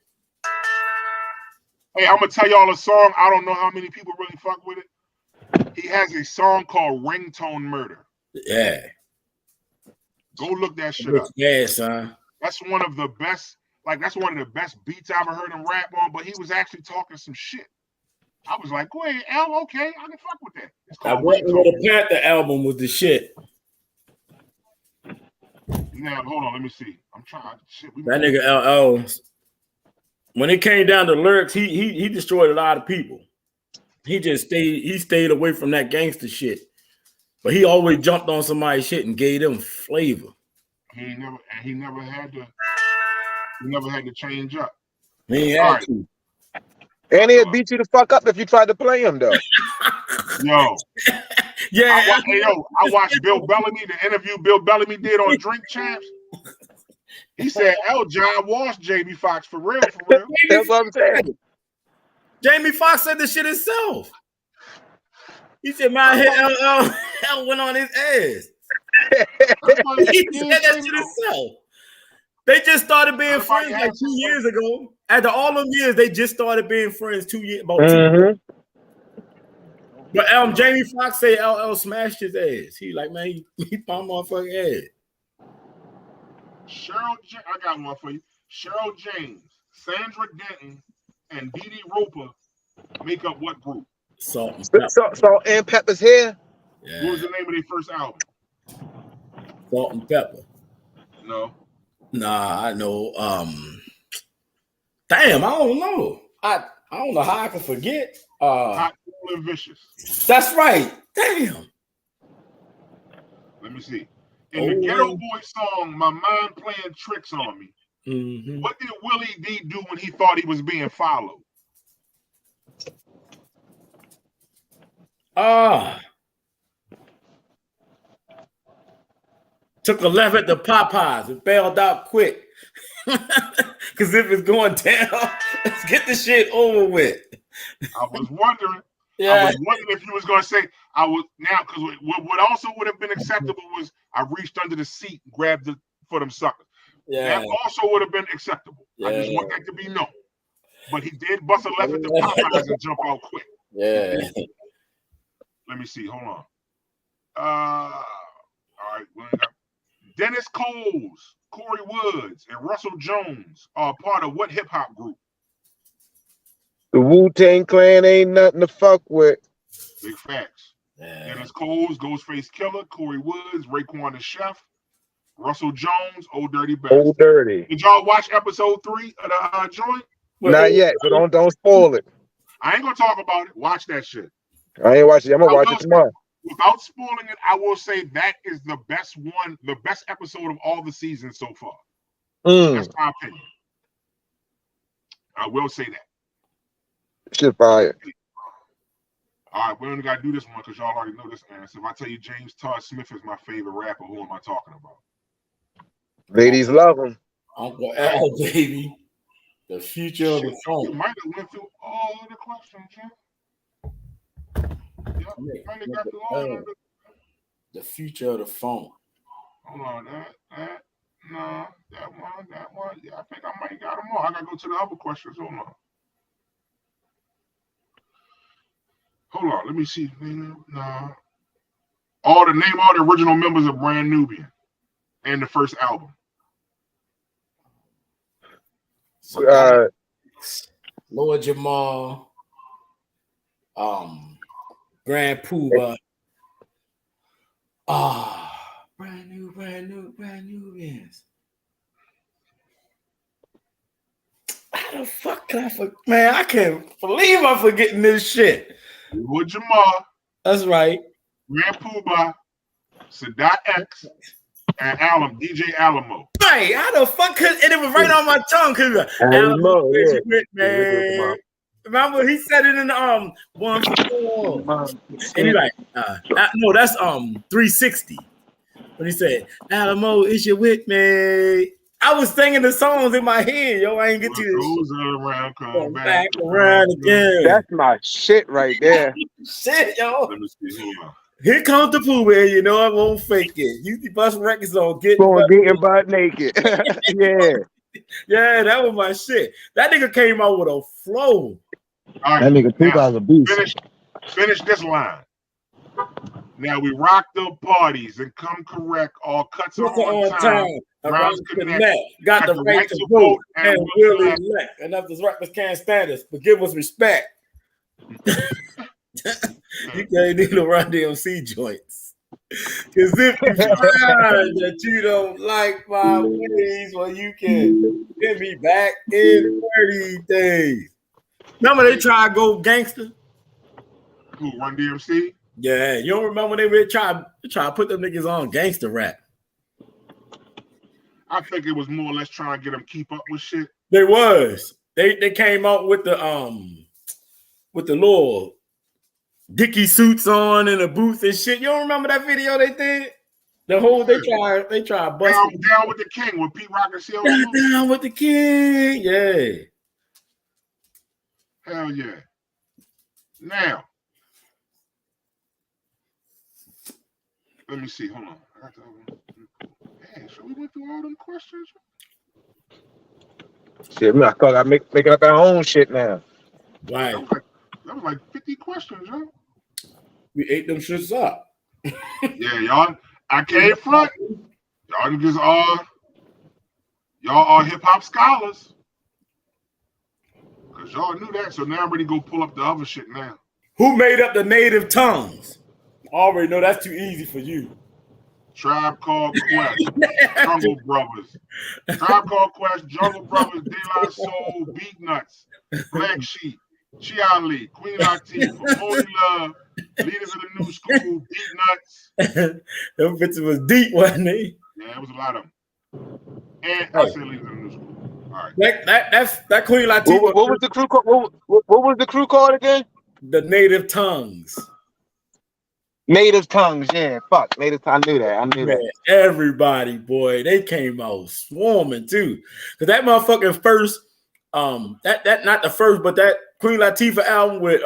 Hey, I'm gonna tell y'all a song. I don't know how many people really fuck with it. He has a song called Ringtone Murder. Yeah. Go look that shit up. Yeah, son. That's one of the best, that's one of the best beats I ever heard him rap on, but he was actually talking some shit. I was like, wait, L, okay, I can fuck with that. It's called Ringtone. The Panther album was the shit. Now, hold on, let me see. I'm trying. Shit, that nigga LL, when it came down to lyrics, he destroyed a lot of people. He stayed away from that gangster shit. But he always jumped on somebody's shit and gave them flavor. He never had to change up. He had to. And he'd beat you the fuck up if you tried to play him though. Yo. Yeah. I watched Bill Bellamy, the interview Bill Bellamy did on Drink Champs. He said L. John Walsh, Jamie Foxx, for real. That's what I'm saying. Jamie Foxx said this shit himself. He said, "Man, LL went on his ass." He said that shit himself. They just started being friends like 2 years ago. After all them years, they just started being friends 2 years. About 2 years. But Jamie Foxx say LL smashed his ass. He like, man, he found motherfucking ass. I got one for you. Cheryl James, Sandra Denton, and Dee Dee Roper make up what group? Salt and Pepper's Here. Yeah. What was the name of their first album? Salt and Pepper. No. Nah, I know. Damn, I don't know. I don't know how I can forget. Hot, Cool, and Vicious. That's right. Damn. Let me see. In the Ghetto Boy song, My Mind Playing Tricks on Me, what did Willie D do when he thought he was being followed? Took a left at the Popeyes and bailed out quick. Because if it's going down, let's get the shit over with. I was wondering. Yeah. I was wondering if you was going to say, I was now, because what also would have been acceptable was I reached under the seat and grabbed it for them suckers. Yeah. That also would have been acceptable. Yeah. I just want that to be known. But he did bust a left at the Popeyes and jump out quick. Yeah. Let me see. Hold on. All right. We got Dennis Coles, Corey Woods, and Russell Jones are part of what hip hop group? The Wu-Tang Clan ain't nothing to fuck with. Big facts. Yeah. Dennis Coles, Ghostface Killer, Corey Woods, Raekwon the Chef, Russell Jones, Old Dirty Bastard. Old Dirty. Did y'all watch episode 3 of the joint? Not yet, so don't spoil it. I ain't gonna talk about it. Watch that shit. I ain't watching it. I'm gonna watch it tomorrow. Without spoiling it, I will say that is the best episode of all the seasons so far. That's my opinion. I will say that. Shit fire. All right, we only got to do this one because y'all already know this answer. If I tell you James Todd Smith is my favorite rapper, who am I talking about? Ladies love him. Uncle Al, baby. The future of the phone. You might have went through all of the questions, Jim. Yep, the future of the phone. Hold on, that one. Yeah, I think I might got them all. I gotta go to the other questions. Hold on, let me see. Nah. All the original members of Brand Nubian and the first album. Lord Jamal, Grand Poobah. Brand new Benz. How the fuck can I forget? Man, I can't believe I'm forgetting this shit. Wood Jamal, That's right. Grand Poobah, Sadat X, and DJ Alamo. Right, how the fuck could and it was right on my tongue? Cause Alamo, where's yeah. you with, man? Remember he said it in the one for four. And he like, no, that's 360. When he said, Alamo, is you with me? I was singing the songs in my head, yo. I ain't get to this. Goes around, come back around again. That's my shit right there. Shit, yo. Let me see. Hold on. Here comes the Pooh Man, you know I won't fake it. You bust records on Getting butt naked. Yeah. Yeah, that was my shit. That nigga came out with a flow. All right, That nigga Poobah's a beast. Finish this line. Now we rock the parties and come correct. All cuts are on time. Rounds connect. Got the right to vote and will elect. And if the rappers can't stand us, but give us respect. You can't do the Run DMC joints. Because if you find that you don't like my ways, well, you can get me back in 30 days. Remember they tried to go gangster? Who, Run DMC? Yeah, you don't remember when they try to put them niggas on gangster rap? I think it was more or less trying to get them keep up with shit. They was. They came out with the little Dickie suits on in a booth and shit. You don't remember that video they did? The whole they tried busting down with the king with Pete Rock and CLC. Down with the king, yeah. Hell yeah. Now, let me see. Hold on. I got hey, so we went through all them questions. Shit, I thought I making up our own shit now. Right. That was like 50 questions, yo. We ate them shits up. Yeah, y'all. I came front. Y'all niggas y'all are hip hop scholars. Cause y'all knew that. So now I'm ready to go pull up the other shit now. Who made up the native tongues? I already know that's too easy for you. Tribe Called Quest, Jungle Brothers. Tribe Called Quest, Jungle Brothers, De La Soul, Beat Nuts, Black Sheep, Yall, Queen Latifah, Holy Love, Leaders of the New School, Beat Nuts. Them bitches was deep, wasn't they? Yeah, it was a lot of them. And I said Leaders of the New School. All right. That Queen Latifah. What was the crew called? What was the crew called again? The Native Tongues. Native Tongues, yeah. Fuck, Native Tongues. I knew that. Everybody, boy, they came out swarming too. Cause that motherfucking first, that not the first, but that Queen Latifah album with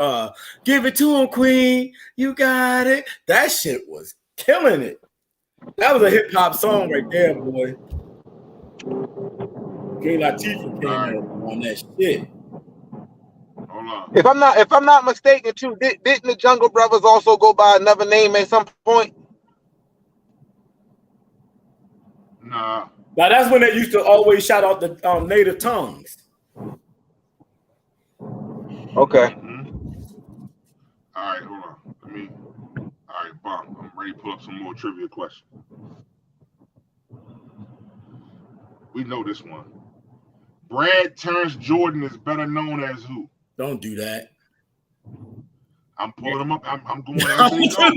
"Give It to Him, Queen, You Got It." That shit was killing it. That was a hip hop song right there, boy. Queen Latifah came out on that shit. If I'm not mistaken, too, didn't the Jungle Brothers also go by another name at some point? Nah. Now that's when they used to always shout out the native tongues. Okay. Mm-hmm. All right, hold on. All right, Bob. I'm ready to pull up some more trivia questions. We know this one. Brad Terrence Jordan is better known as who? Don't do that. I'm pulling them up. I'm going as they go.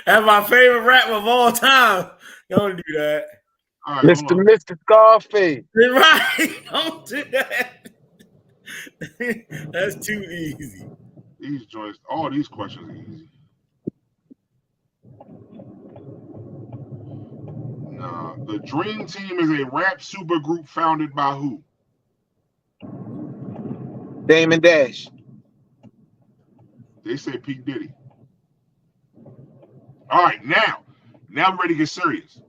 That's my favorite rapper of all time. Don't do that. All right, Mr. Scarface. Right. Don't do that. That's too easy. These joints, all these questions are easy. Nah, the Dream Team is a rap supergroup founded by who? Damon Dash. They say P. Diddy. All right, now we're ready to get serious.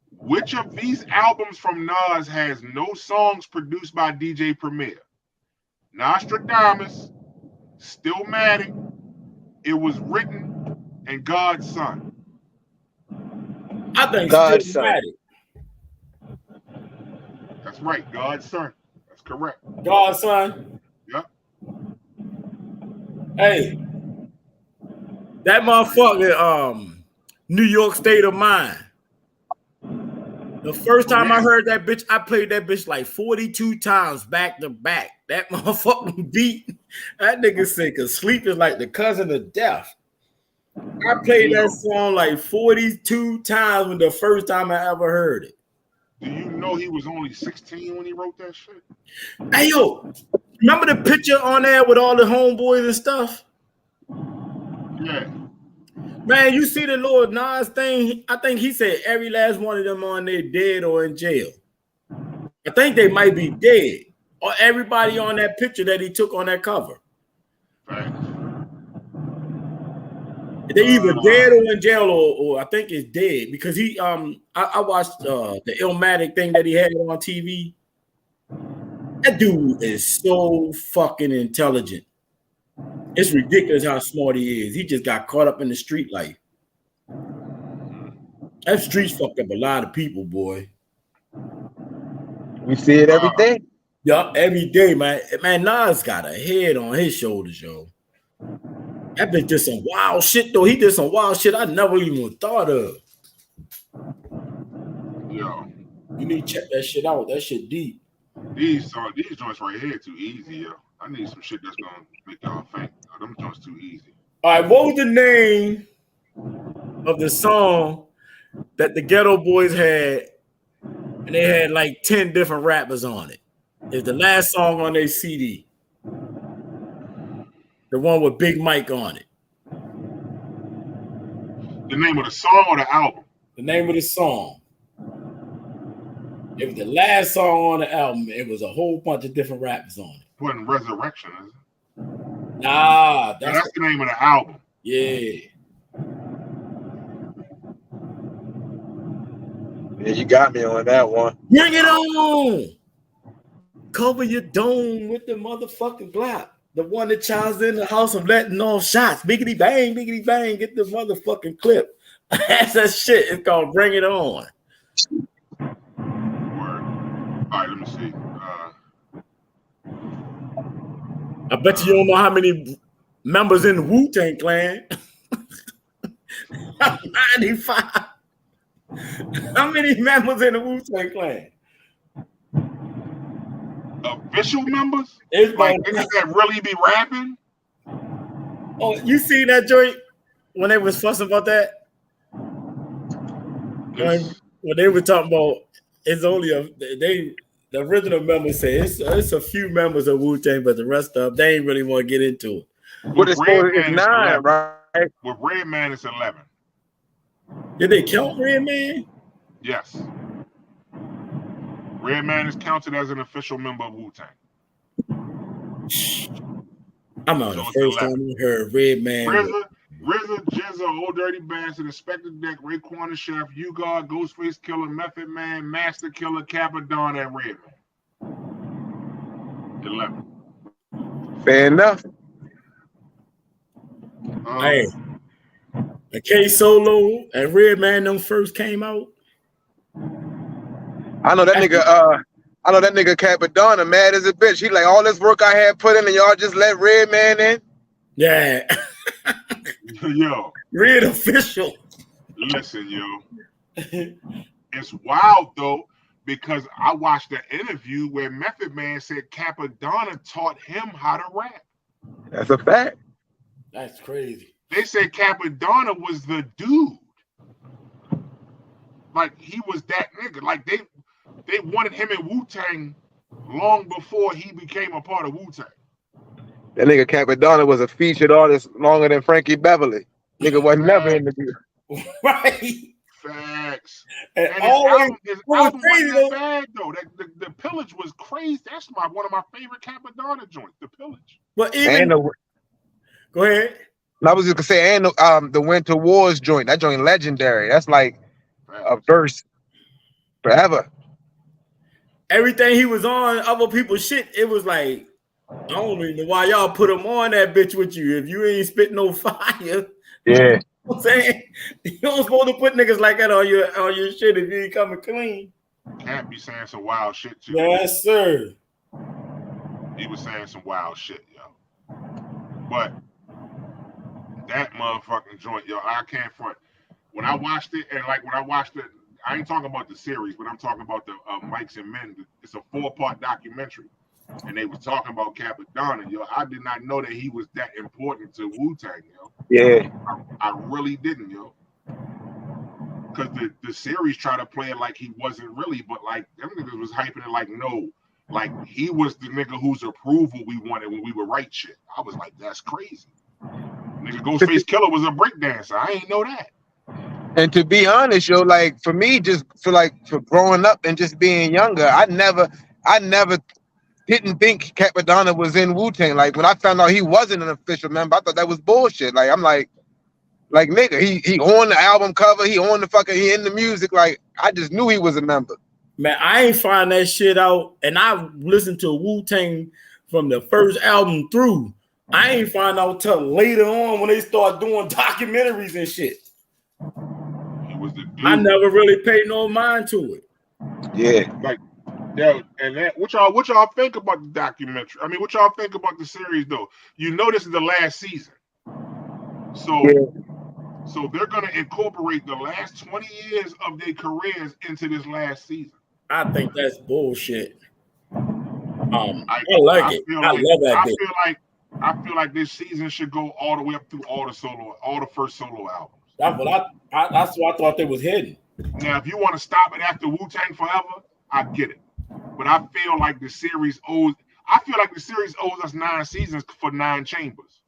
Which of these albums from Nas has no songs produced by DJ Premier? Nostradamus, Stillmatic, It Was Written, and God's Son. I think God's Son. That's right, God's Son. That's correct. God's Son. Yep. Hey, that motherfucker, New York State of Mind. The first time I heard that bitch, I played that bitch like 42 times back to back. That motherfucking beat, that nigga said, cause sleep is like the cousin of death. I played that song like 42 times when the first time I ever heard it. Do you know he was only 16 when he wrote that shit? Hey, yo, remember the picture on there with all the homeboys and stuff? Yeah. Man, you see the Lord Nas thing? I think he said every last one of them on there dead or in jail. I think they might be dead. Or everybody on that picture that he took on that cover. Facts. They either dead or in jail, or I think it's dead because he I watched the Illmatic thing that he had on TV. That dude is so fucking intelligent. It's ridiculous how smart he is. He just got caught up in the street life. That streets fucked up a lot of people, boy. We see it every day. Yup, every day, man. Man, Nas got a head on his shoulders, yo. That bitch did some wild shit, though. He did some wild shit I never even thought of. Yo. You need to check that shit out. That shit deep. These joints right here too easy, yo. I need some shit that's gonna make y'all think. Oh, them joints too easy. All right, what was the name of the song that the Ghetto Boys had? And they had like 10 different rappers on it. It's the last song on their CD. The one with Big Mike on it. The name of the song or the album? The name of the song. It was the last song on the album. It was a whole bunch of different rappers on it. Wasn't Resurrection, is it? Nah, that's the name of the album. Yeah. Yeah, you got me on that one. Bring it on. Cover your dome with the motherfucking Glock. The one that chimes in the house of letting off shots. Biggity bang, get the motherfucking clip. That's that shit. It's called Bring It On. Word. All right, let me see. I bet you don't know how many members in the Wu-Tang Clan. 95. How many members in the Wu-Tang Clan? Official members? It's like niggas that really be rapping? Oh, you seen that joint when they was fussing about that? When they were talking about it's only the original members say it's a few members of Wu-Tang, but the rest of them, they ain't really want to get into it. What is 9, right? With Redman, it's 11. Did they count Redman? Yes. Redman is counted as an official member of Wu-Tang. I'm on the first time I heard Redman. RZA, Jizza, Old Dirty Bastard, Inspector Deck, Raekwon the Chef, U-God, Ghostface Killer, Method Man, Master Killer, Capadonna, and Redman. 11. Fair enough. Hey, the K Solo and Redman them first came out. I know that nigga Capadonna mad as a bitch. He like, all this work I had put in and y'all just let Redman in? Yeah. Yo. Red official. Listen, yo. It's wild though, because I watched an interview where Method Man said Capadonna taught him how to rap. That's a fact. That's crazy. They said Capadonna was the dude. Like he was that nigga. Like they wanted him in Wu-Tang long before he became a part of Wu-Tang. That nigga Capadonna was a featured artist longer than Frankie Beverly. Nigga wasn't never in the deal. Right. Facts. And his always, album crazy wasn't that bad though. The Pillage was crazy. That's one of my favorite Capadonna joints, The Pillage. But even go ahead. I was just gonna say, and the Winter Wars joint. That joint legendary. That's like a verse forever. Everything he was on other people's shit, it was like, I don't even know why y'all put him on that bitch with you if you ain't spitting no fire. Yeah. You know what I'm saying? You don't supposed to put niggas like that on your shit if you ain't coming clean. Can't be saying some wild shit too. Yes, sir. He was saying some wild shit, yo. But that motherfucking joint, yo, I can't front. when I watched it, and like when I watched it, I ain't talking about the series, but I'm talking about the Mikes and Men. It's a 4-part documentary, and they was talking about Capadonna. Yo, I did not know that he was that important to Wu Tang. Yo, Yeah. I really didn't, yo. Because the series tried to play it like he wasn't really, but like them niggas was hyping it like no, like he was the nigga whose approval we wanted when we would write shit. I was like, that's crazy. Nigga, Ghostface Killer was a breakdancer. I ain't know that. And to be honest, yo, like for me, just for growing up and just being younger, I never didn't think Capadonna was in Wu-Tang. Like when I found out he wasn't an official member, I thought that was bullshit. Like I'm like nigga, he on the album cover, he on the fucking, he in the music. Like I just knew he was a member. Man, I ain't find that shit out, and I listened to Wu-Tang from the first album through. I ain't find out till later on when they start doing documentaries and shit. He was the dude. I never really paid no mind to it. Yeah. Like, yo, and that what y'all think about the documentary? I mean, what y'all think about the series though? You know this is the last season. So So they're gonna incorporate the last 20 years of their careers into this last season. I think that's bullshit. I I it. Feel I like, love that. I feel like this season should go all the way up through all the first solo albums. That's what I thought they was heading. Now, if you want to stop it after Wu-Tang Forever, I get it. But I feel like the series owes us 9 seasons for 9 chambers.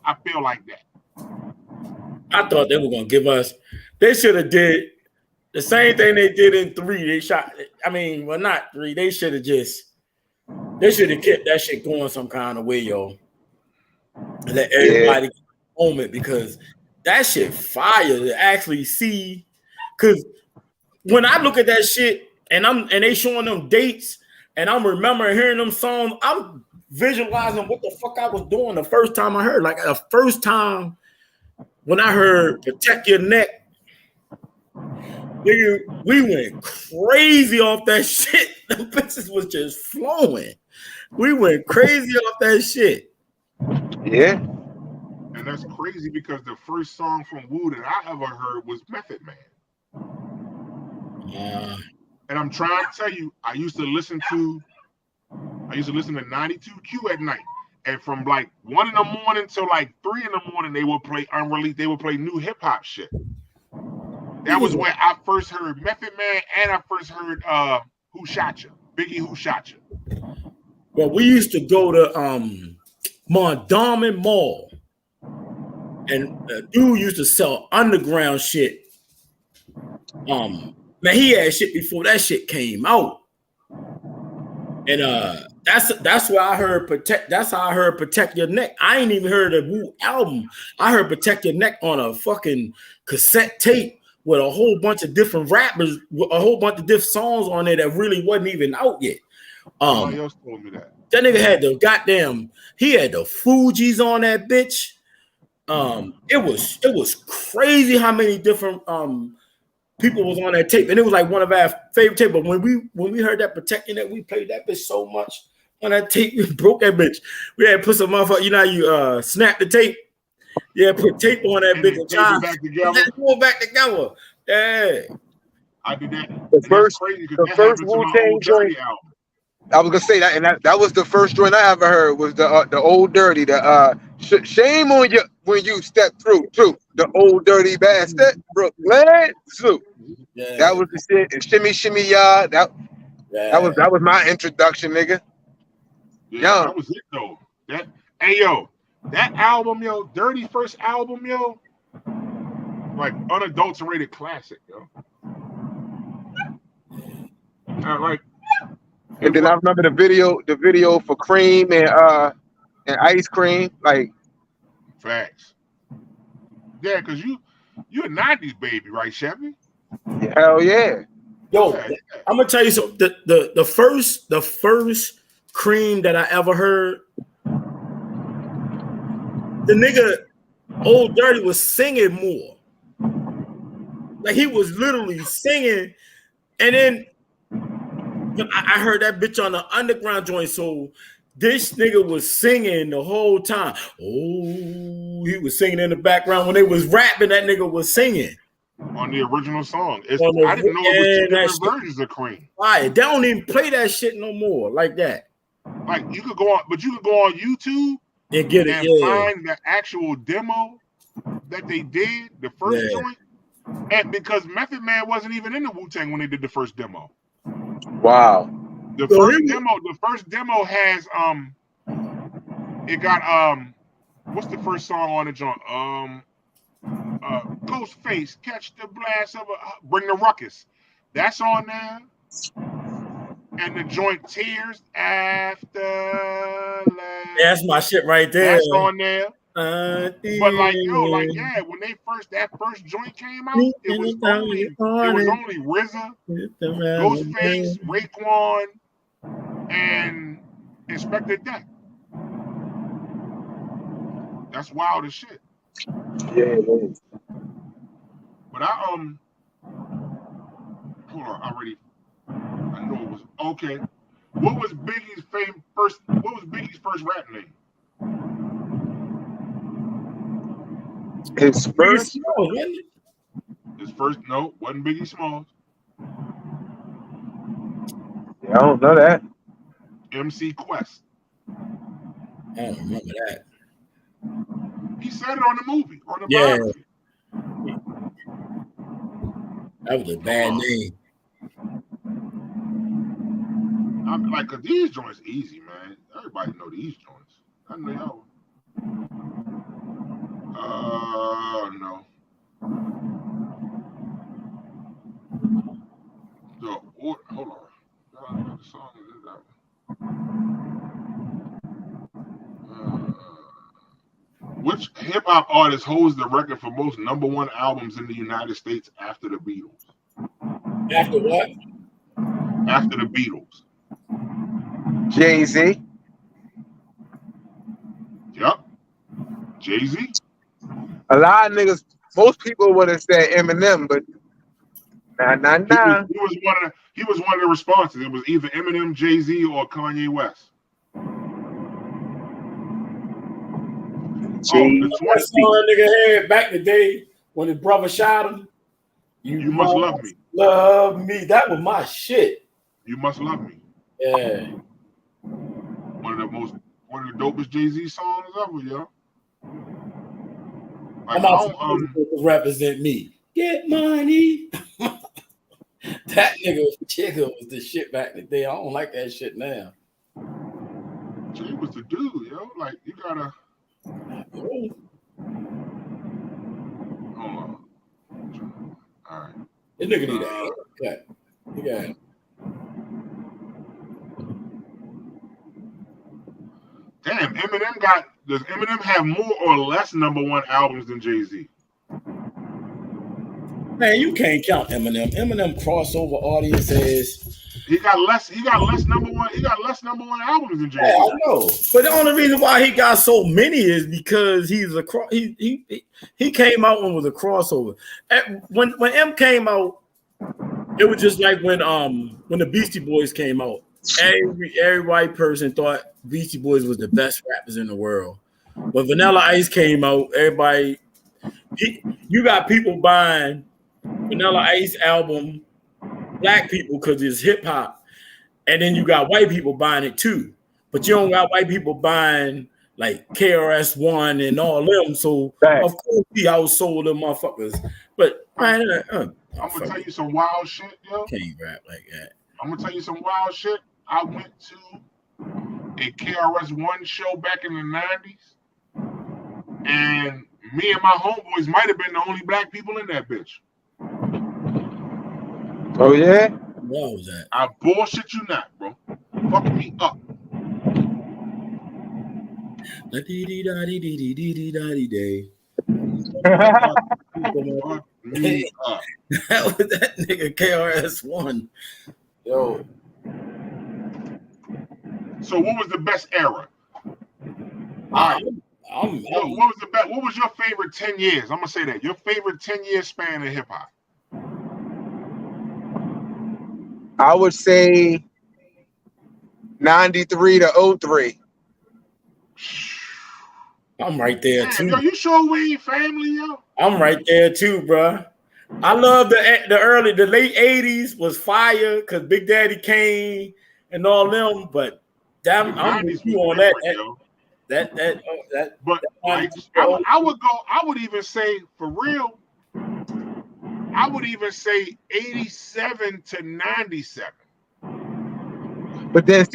I feel like that. I thought they were gonna give us. They should have did the same thing they did in 3. They shot. I mean, well, not 3. They should have kept that shit going some kind of way, yo. And let everybody get a moment, because that shit fire to actually see. Because when I look at that shit and they showing them dates and I'm remembering hearing them songs, I'm visualizing what the fuck I was doing the first time I heard. Like the first time when I heard "Protect Your Neck," nigga, we went crazy off that shit. The bitches was just flowing. We went crazy off that shit. Yeah. And that's crazy because the first song from Wu that I ever heard was Method Man. And I'm trying to tell you, I used to listen to 92Q at night. And from like 1 in the morning till like 3 in the morning, they would play unreleased, they would play new hip-hop shit. That was where I first heard Method Man, and I first heard Who Shot Ya? Biggie Who Shot Ya? Well, we used to go to Mondawmin Mall, and a dude used to sell underground shit. Man, he had shit before that shit came out. And that's where I heard Protect. That's how I heard Protect Your Neck. I ain't even heard the Wu album. I heard Protect Your Neck on a fucking cassette tape with a whole bunch of different rappers, with a whole bunch of different songs on there that really wasn't even out yet. Somebody else told me that. That nigga had the goddamn. He had the Fugees on that bitch. It was crazy how many different people was on that tape, and it was like one of our favorite tape. But when we heard that Protecting That, we played that bitch so much on that tape, we broke that bitch. We had to put some motherfucker, you know, you snap the tape, put tape on that bitch and try back to together. pull back together. Yeah, I did that. The first Wu-Tang joint. I was gonna say that, and that was the first joint I ever heard was the Old Dirty. The shame on you when you step through too. The Old Dirty Bastard, Brooklyn Zoo. Yeah. That was the shit. And Shimmy Shimmy Ya. That was my introduction, nigga. Yeah, that was it though. That album, yo, Dirty first album, yo, like unadulterated classic, yo. Like. And then I remember the video for Cream and Ice Cream, like facts. Yeah, because you a 90s baby, right, Chevy? Hell yeah. Yo, I'm gonna tell you something. The first Cream that I ever heard, the nigga Old Dirty was singing more. Like he was literally singing, and then I heard that bitch on the underground joint. So this nigga was singing the whole time. Oh, he was singing in the background when they was rapping. That nigga was singing. on the original song. I didn't know it was two different versions of Cream. Why? They don't even play that shit no more like that. Like you could go on YouTube and get it, find the actual demo that they did, the first joint. And because Method Man wasn't even in the Wu-Tang when they did the first demo. Wow. The first demo has it got what's the first song on the joint? Ghostface, Catch the Blast of a Bring the Ruckus. That's on there. And the joint Tears After Life. That's my shit right there. That's on there. But when that first joint came out, it was only RZA, Ghostface, Raekwon, and Inspector Deck. That's wild as shit. Yeah, it is. But hold on, I know it was okay. What was Biggie's first rap name? His first wasn't Biggie Smalls. Yeah, I don't know that. MC Quest. I don't remember that. He said it on the movie, on the biography. That was a bad name. I'm like, cause these joints easy, man. Everybody know these joints. I know y'all. No. Hold on. The song is that one. Which hip hop artist holds the record for most #1 albums in the United States after the Beatles? After what? After the Beatles. Jay-Z. Yep. Jay-Z. A lot of niggas, most people would have said Eminem, but nah. He was one of the responses. It was either Eminem, Jay-Z, or Kanye West. That song nigga had back in the day when his brother shot him. You must love me. Love me. That was my shit. You must love me. Yeah. One of the dopest Jay-Z songs ever, yo. Like, represent me. Get money. That nigga Chigga was the shit back in the day. I don't like that shit now. Jay was the dude, yo. Like, you gotta. Hold on. All right. This nigga need a haircut. Yeah. Damn, does Eminem have more or less #1 albums than Jay-Z? Man, you can't count Eminem. Eminem crossover audiences. He got less #1 albums than Jay-Z. Yeah, I know. But the only reason why he got so many is because he came out and was a crossover. When M came out, it was just like when the Beastie Boys came out. Every white person thought Beastie Boys was the best rappers in the world. When Vanilla Ice came out, you got people buying Vanilla Ice album, black people because it's hip hop, and then you got white people buying it too. But you don't got white people buying like KRS-One and all them. So of course he outsold them motherfuckers. But I'm gonna tell you some wild shit, yo. Can't rap like that. I'm gonna tell you some wild shit. I went to a KRS-One show back in the 90s, and me and my homeboys might have been the only black people in that bitch. Oh yeah? What was that? I bullshit you not, bro. Fuck me up. Fuck me up. That was that nigga KRS-One. Yo. So what was the best era? What was your favorite 10 years? I'm gonna say that. Your favorite 10-year span in hip hop. I would say 93 to 03. I'm right there too. Yo, you sure we ain't family, yo? I'm right there too, bro. I love the late 80s was fire because Big Daddy Kane and all them, but damn, The I'm with 90s you was on different, yo. that But like, 92 I would even say for real, I would even say 87 to 97. But then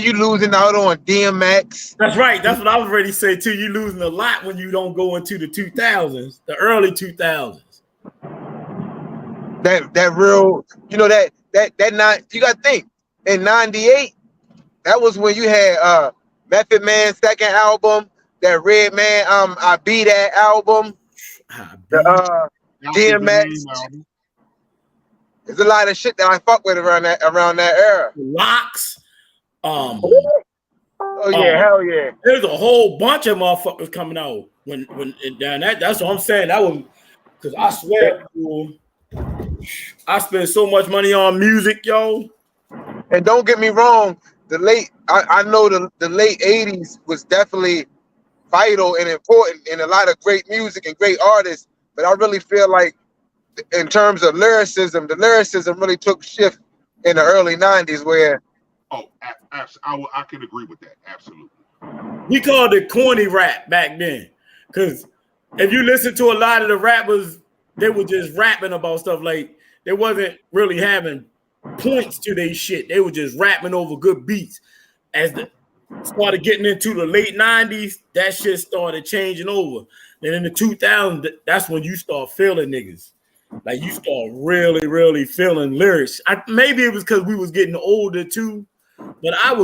you losing out on DMX. That's right. That's what I was ready to say too. You losing a lot when you don't go into the 2000s, the early 2000s. That real, that not, you gotta think in 98, that was when you had Method Man's second album, that Red Man, I Be That album, the After the DMX. Game album. There's a lot of shit that I fuck with around that era. Locks. Oh yeah, hell yeah. There's a whole bunch of motherfuckers coming out when that's what I'm saying. That was because I swear, I spent so much money on music, yo. And don't get me wrong, I know the late 80s was definitely vital and important in a lot of great music and great artists, but I really feel like in terms of lyricism, the lyricism really took shift in the early 90s where I can agree with that. Absolutely. We called it corny rap back then. Because if you listen to a lot of the rappers, they were just rapping about stuff like they wasn't really having points to their shit. They were just rapping over good beats. As the started getting into the late 90s, that shit started changing over. Then in the 2000s, that's when you start feeling niggas. Like you start really, really feeling lyrics. Maybe it was because we was getting older too, but I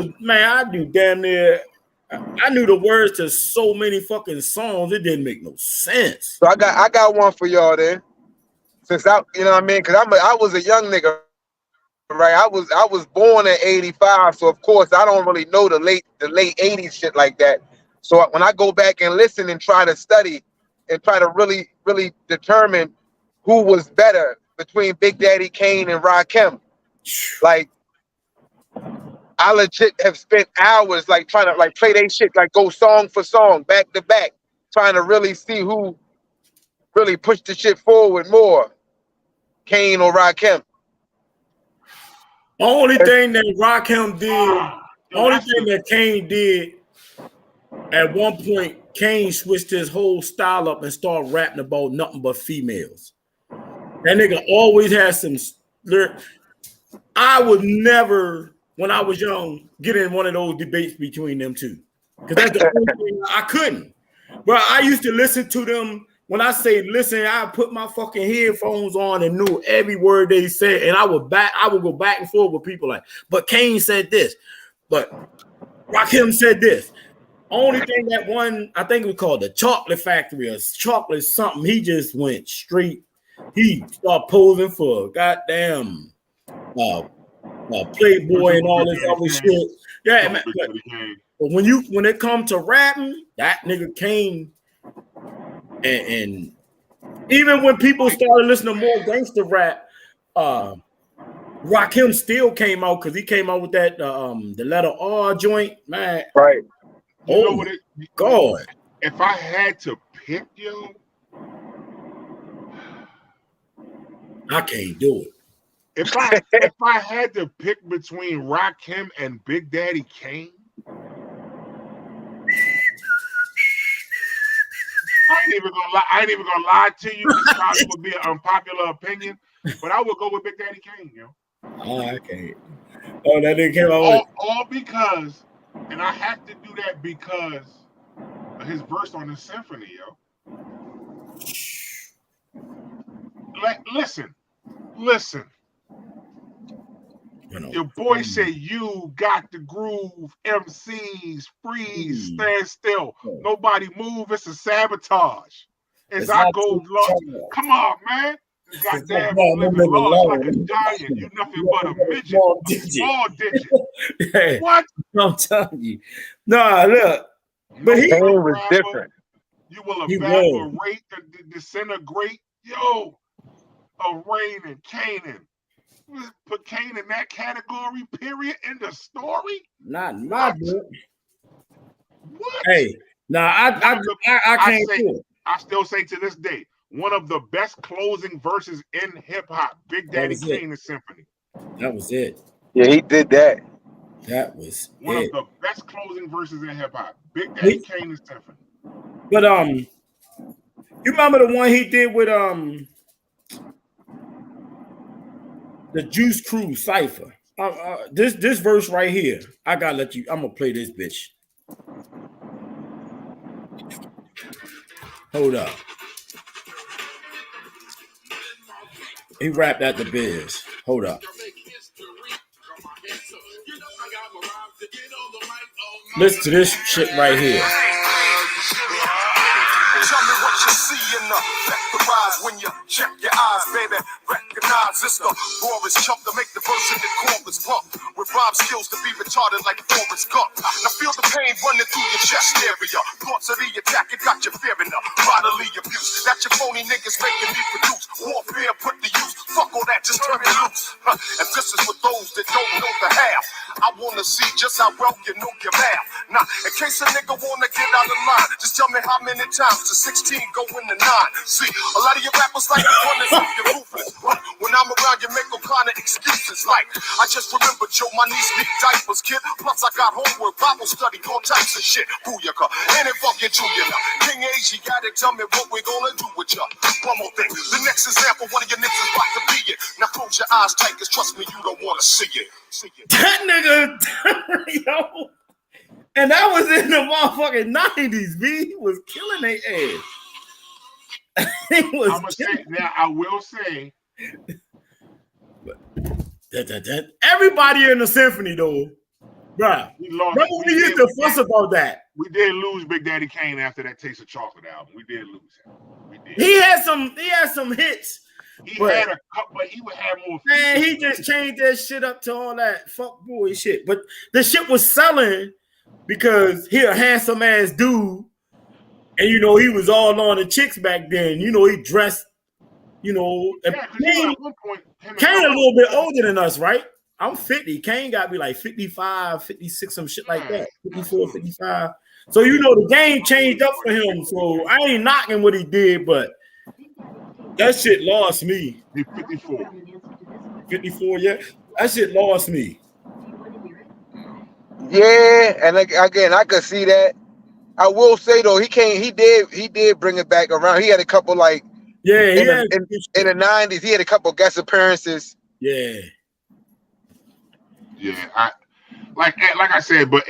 knew damn near, I knew the words to so many fucking songs, it didn't make no sense. So I got one for y'all then. Since you know what I mean? Because I was a young nigga, right? I was born in 85, so of course I don't really know the late 80s shit like that. So when I go back and listen and try to study and try to really, really determine who was better between Big Daddy Kane and Rakim, like I legit have spent hours like trying to like play they shit, like go song for song, back to back, trying to really see who really pushed the shit forward more, Kane or Rakim. Only thing that Rakim did, only thing that Kane did, at one point, Kane switched his whole style up and started rapping about nothing but females. That nigga always had some lyrics. I would never, when I was young, get in one of those debates between them two. Because that's the only thing I couldn't. But I used to listen to them. When I say listen, I put my fucking headphones on and knew every word they said. And I would go back and forth with people like, but Kane said this. But Rakim said this. Only thing that one, I think it was called the Chocolate Factory or Chocolate something, he just went straight. He started posing for goddamn Playboy and all this other shit. Yeah, man, but when it comes to rapping, that nigga Kane, and even when people started listening to more gangster rap, Rakim still came out because he came out with that the letter R joint, man. Right. You know what God. If I had to pick, yo, I can't do it. If I had to pick between Rakim and Big Daddy Kane, I ain't even gonna lie to you. This probably would be an unpopular opinion, but I would go with Big Daddy Kane, yo. Oh, I can't. Oh, that didn't came out all because, and I have to do that because of his verse on the symphony, yo. Listen. Your boy said you got the groove, MCs, freeze, stand still. Nobody move, it's a sabotage. As I go long, come on, man. Goddamn, living large like a giant. You nothing but a midget. Small digit. Hey, what? I'm telling you. Nah, look. But he was different. You will evaporate, disintegrate. Yo, a rain and Canaan. Put Kane in that category, period, in the story? Not my book. What? Hey, I can't do it. I still say to this day, one of the best closing verses in hip hop. Big Daddy Kane and Symphony. That was it. Yeah, he did that. That was one it. of the best closing verses in hip hop. Big Daddy Kane and Symphony. But you remember the one he did with the Juice Crew Cypher? This verse right here, I gotta let you. I'm gonna play this bitch. Hold up. He rapped at the Biz. Hold up. Listen to this shit right here. Tell me what you see in the vectorize when you check your eyes, baby. Recognize it's the rawest chump to make the verse in the chorus pump. With rhyme skills to be retarded like Forrest Gump. Now feel the pain running through your chest area. Thoughts of the attack, it got you fearing the bodily abuse. That your phony niggas making me produce. Warfare put to use. Fuck all that, just turn me loose. And this is for those that don't know the half. I wanna see just how well you know your math. Now, in case a nigga wanna get out of line, just tell me how many times to 16 go in the 9. See, a lot of your rappers like the one that's you're ruthless. When I'm around, you make all kind of excuses. Like, I just remember, Joe, my niece need diapers, kid. Plus, I got homework, Bible study, all types of shit. Booyaka, and it fucking true, you know. King Age, you gotta tell me what we gonna do with ya. One more thing, the next example, one of your niggas is about to be it. Now close your eyes tight, cause trust me, you don't wanna see it. That nigga, yo. And that was in the motherfucking 90s, B. He was killing their ass. I will say. Everybody in the symphony, though. Bruh. Remember we used to fuss about that. We did lose Big Daddy Kane after that Taste of Chocolate album. We did lose him. We did. He had some hits. He had a couple, but he would have more. Man, he just changed that shit up to all that fuck boy shit. But the shit was selling because he a handsome ass dude, and you know he was all on the chicks back then. You know he dressed, you know. Yeah, Kane, at one point, Kane a little bit older than us, right? I'm 50. Kane got to be like 55, 56, some shit like that. 54, 55. So you know the game changed up for him. So I ain't knocking what he did, but that shit lost me. 54. 54, yeah. That shit lost me. Yeah, and again, I could see that. I will say though, he did bring it back around. He had a couple in the 90s. He had a couple guest appearances. Yeah. Yeah, like I said, but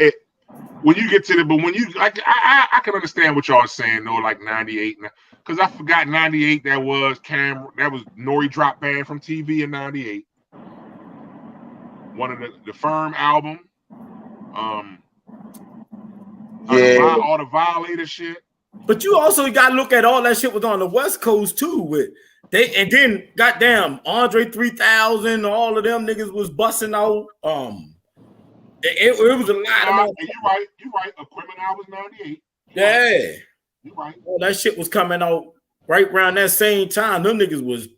when you get to I can understand what y'all are saying though, like 98, because I forgot 98. That was Nori Drop Band from TV in 98. One of the Firm album, all the Violator shit. But you also got to look at all that shit was on the West Coast too. And then goddamn Andre 3000, all of them niggas was busting out. It was a lot of. You're right. Equipment was 98. Yeah. You're right. All that shit was coming out right around that same time. Them niggas was,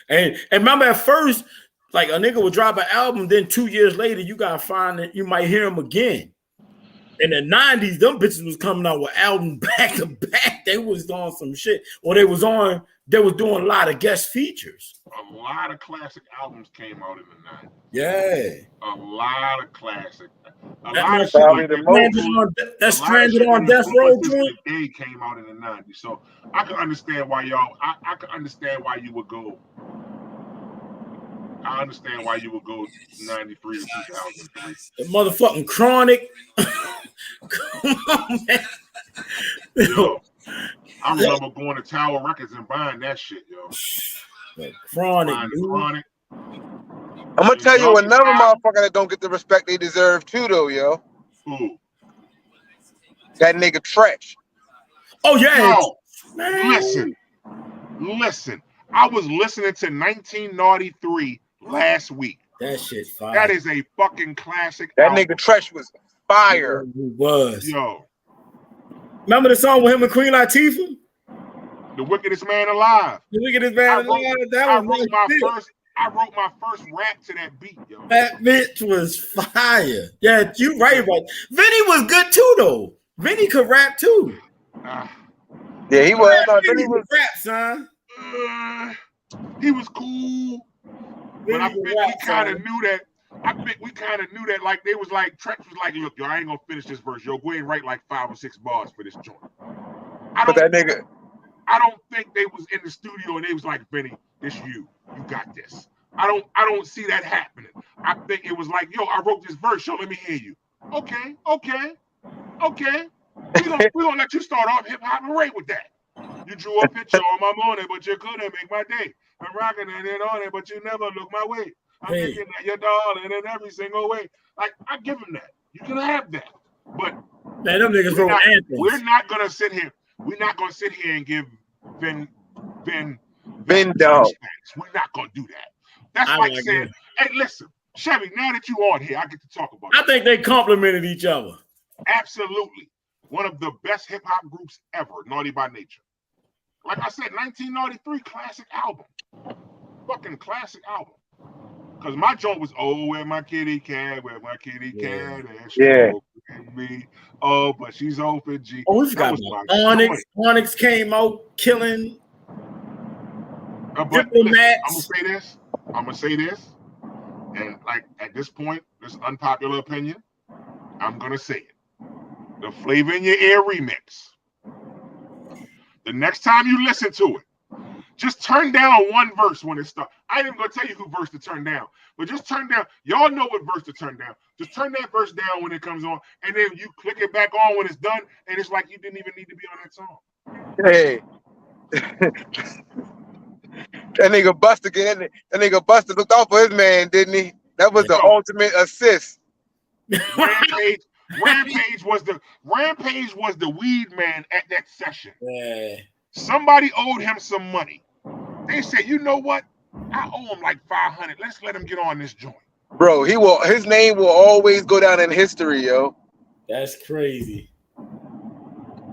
and remember at first, like a nigga would drop an album, then 2 years later you gotta find that you might hear him again. In the 90s, them bitches was coming out with albums back to back. They was on some shit, or they was doing a lot of guest features. A lot of classic albums came out in the 90s. Yeah. A lot of classic. That's Stranded on Death Row joint. Day came out in the 90s. So I can understand why I can understand why you would go. I understand why you would go 93 to 2003. The motherfucking Chronic. Come on, man. Yo, I remember going to Tower Records and buying that shit, yo. Chronic. I'm gonna tell you another motherfucker that don't get the respect they deserve too, though, yo. Who? That nigga Treach. Oh yeah. No. Listen. I was listening to 1993 last week. That shit fire. That is a fucking classic. That nigga Treach was fire. He was. Yo. Remember the song with him and Queen Latifah? The Wickedest Man Alive. The Wickedest Man Alive. I wrote my first rap to that beat, yo. That bitch was fire. Yeah, you right about it. Vinny was good too, though. Vinny could rap too. Yeah, he was. Vinny was rap, son. He was cool, but I think we kind of knew that. I think we kind of knew that, like, they was like, Trex was like, look, yo, I ain't gonna finish this verse. Yo, go ahead and write like 5 or 6 bars for this joint. But that nigga, I don't think they was in the studio and they was like, Benny, this you got this. I don't see that happening. I think it was like, yo, I wrote this verse, yo, let me hear you. Okay. We're gonna let you start off hip hop and rate with that. You drew a picture on my morning, but you couldn't make my day. I'm rocking it on it, but you never look my way. I'm thinking that your darling in every single way. Like, I give him that. You can have that. But man, them niggas wrote anthems. We're not gonna sit here. We're not gonna sit here and give Ben dog. We're not gonna do that. That's like saying, hey, listen, Chevy, now that you on here, I get to talk about it. I think they complimented each other. Absolutely. One of the best hip-hop groups ever, Naughty by Nature. Like I said, 1993 classic album. Fucking classic album. Because my joint was, oh, where my kitty cat, and she me. Oh, but she's open, G. Oh, we forgot Onyx. Onyx came out killing. But listen, I'm gonna say this, and like at this point, this unpopular opinion, I'm gonna say it. The Flavor in Your Ear remix. The next time you listen to it, just turn down one verse when it starts. I ain't even gonna tell you who verse to turn down, but just turn down. Y'all know what verse to turn down. Just turn that verse down when it comes on, and then you click it back on when it's done, and it's like you didn't even need to be on that song. Hey. That nigga Buster looked out for his man, didn't he? That was the ultimate assist. Rampage was the weed man at that session. Yeah. Somebody owed him some money. They said, you know what? I owe him like $500. Let's let him get on this joint. Bro, his name will always go down in history, yo. That's crazy.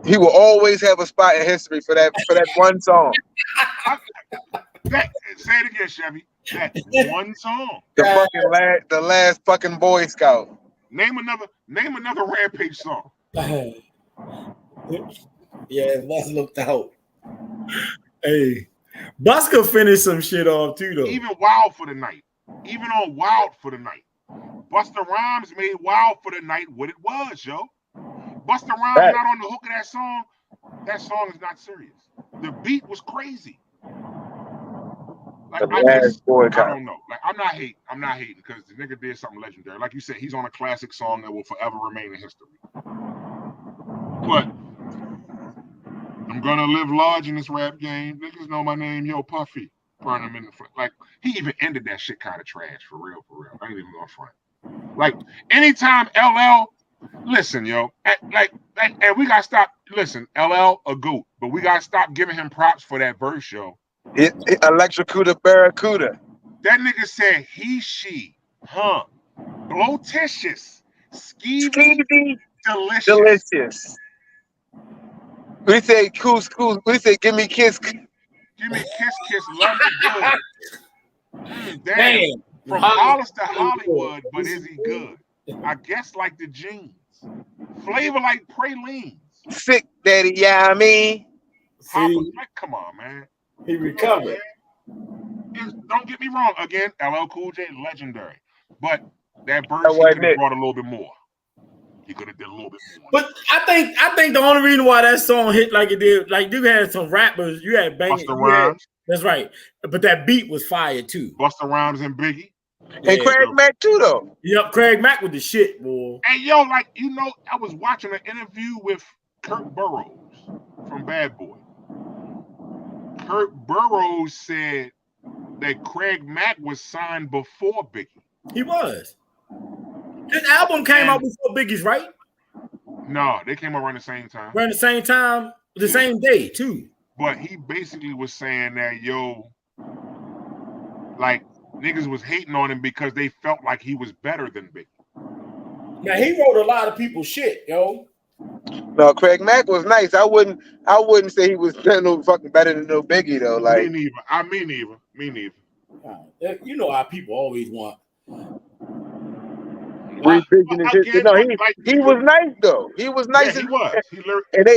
He will always have a spot in history for that one song. Say it again, Chevy. That one song. The last fucking Boy Scout. Name another Rampage song. Yeah, Bus looked out. Hey, Bus could finish some shit off too, though. Even Wild for the Night. Even on Wild for the Night. Busta Rhymes made Wild for the Night what it was, yo. Busta Rhymes not on the hook of that song. That song is not serious. The beat was crazy. Like, I don't know. Like, I'm not hating because the nigga did something legendary. Like you said, he's on a classic song that will forever remain in history. But I'm gonna live large in this rap game. Niggas know my name, yo, Puffy. Burn him in the front. Like, he even ended that shit kind of trash, for real. I ain't even gonna front. Like, anytime LL, listen, yo, and we gotta stop. Listen, LL a goat, but we gotta stop giving him props for that verse, yo. Electrocuta Barracuda. That nigga said he, she, blotitious, skeevy, delicious. We say couscous. We say give me kiss. Give me kiss, love me good. Damn. From Hollis to Hollywood, but is he good? I guess like the jeans. Flavor like pralines. Sick daddy, yeah, I mean. Come on, man. He recovered. Don't get me wrong. Again, LL Cool J, legendary. But that verse, he could have brought a little bit more. He could have did a little bit more. But I think the only reason why that song hit like it did, like you had some rappers, you had banging. Busta Rhymes. That's right. But that beat was fire too. Busta Rhymes and Biggie. And Craig Mack too, though. Yep, Craig Mack with the shit, boy. Hey, yo, like, you know, I was watching an interview with Kurt Burrows from Bad Boy. Kurt Burrows said that Craig Mack was signed before Biggie. He was. His album came out before Biggie's, right? No, they came out around the same time. Around the same time, the same day, too. But he basically was saying that, yo, like, niggas was hating on him because they felt like he was better than Biggie. Now, he wrote a lot of people's shit, yo. No, Craig Mack was nice. I wouldn't say he was no fucking better than no Biggie though. Like me neither. You know how people always want. Revision and shit. No, he was nice though. He was nice. Yeah, he was. And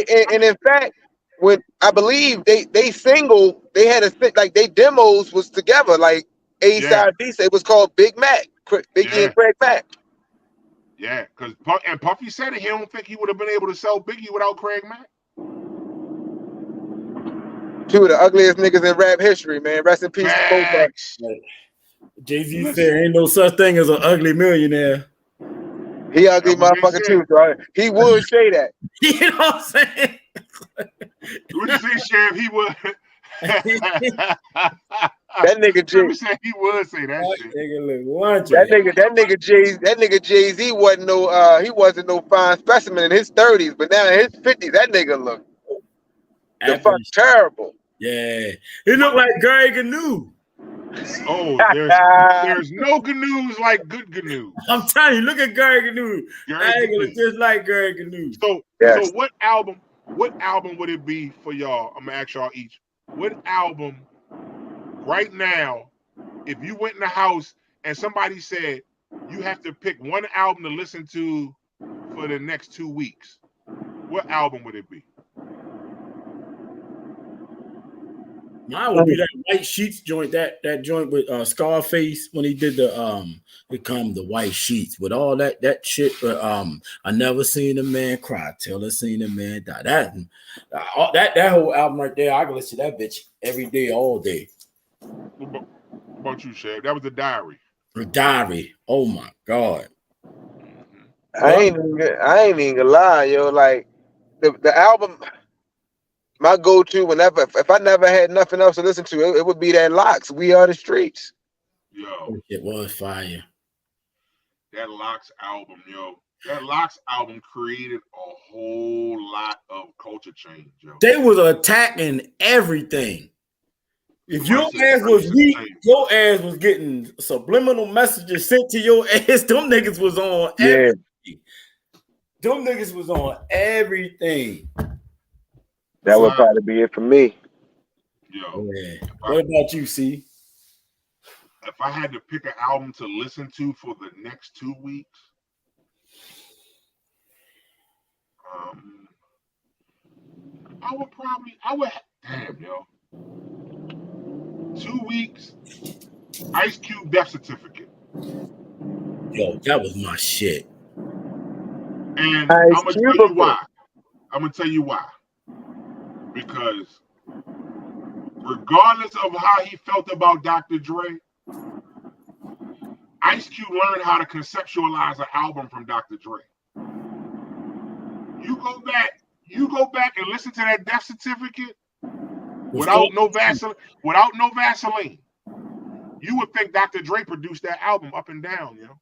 in fact, when I believe they single, they had a like they demos was together, like A Yeah, side B side. It was called Big Mac, Biggie yeah, and Craig Mack. yeah. Because Puffy said it. He don't think he would have been able to sell Biggie without Craig Mack. Two of the ugliest niggas in rap history, man. Rest in peace to both of Facts. Jay-Z said ain't no such thing as an ugly millionaire. He ugly That's what they motherfucker said. too, bro. He would say that. You know what I'm saying? What you say, Sheriff? He would. That nigga Jay. Said he would say that shit. That nigga Jay-Z wasn't no fine specimen in his 30s, but now in his 50s, that nigga look the fuck terrible. Yeah, he looked like Gary Gnu. Oh, there's no Gnu's like good Gnu. I'm telling you, look at Gary Gnu. Look just like Gary Gnu. So what album would it be for y'all? I'm gonna ask y'all each. What album right now, if you went in the house and somebody said you have to pick one album to listen to for the next 2 weeks, what album would it be? Mine would be that White Sheets joint, that joint with Scarface when he did the White Sheets with all that shit. But I never seen a man cry till I seen a man die. That whole album right there, I can listen to that bitch every day, all day. What about you, Shab? That was the Diary. The Diary. Oh my God. I ain't even gonna lie, yo. Like the album. My go-to whenever, if I never had nothing else to listen to, it would be that Locks. We Are the Streets. Yo, it was fire. That Locks album, yo. That Locks album created a whole lot of culture change, yo. They was attacking everything. If your ass was weak, your ass was getting subliminal messages sent to your ass. Them niggas was on everything. Them niggas was on everything. That would probably be it for me. Yo, what about you, C? If I had to pick an album to listen to for the next 2 weeks, damn, yo. 2 weeks, Ice Cube Death Certificate. Yo, that was my shit. And I'm gonna tell you why. Because regardless of how he felt about Dr. Dre, Ice Cube learned how to conceptualize an album from Dr. Dre. You go back and listen to that Death Certificate without no Vaseline. You would think Dr. Dre produced that album up and down, you know.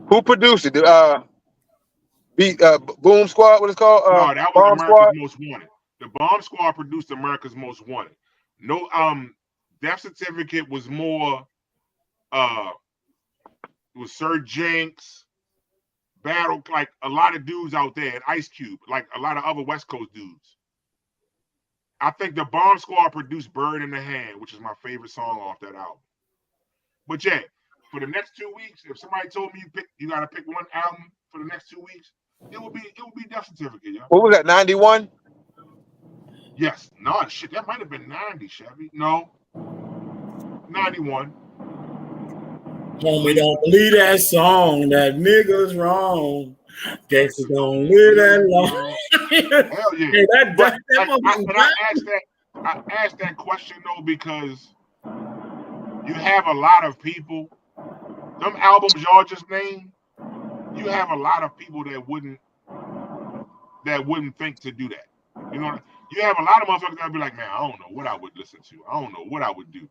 Who produced it? Boom Squad, what it's called? No, that was America's Squad? Most Wanted. The Bomb Squad produced America's Most Wanted. No, Death Certificate was more it was Sir Jinx, Battle, like a lot of dudes out there, and Ice Cube, like a lot of other West Coast dudes. I think the Bomb Squad produced Bird in the Hand, which is my favorite song off that album. But yeah, for the next 2 weeks, if somebody told me you gotta pick one album for the next 2 weeks, it would be Death Certificate, yeah. What was that, 91? Yes. No, shit, that might have been 90, Chevy. No. 91. Homie, don't believe that song. That nigga's wrong. Gangsters don't live that long. Hell yeah. Hey, I asked that question though because you have a lot of people. Them albums y'all just named, you have a lot of people that wouldn't think to do that. You know, you have a lot of motherfuckers that be like, man, I don't know what I would listen to. I don't know what I would do.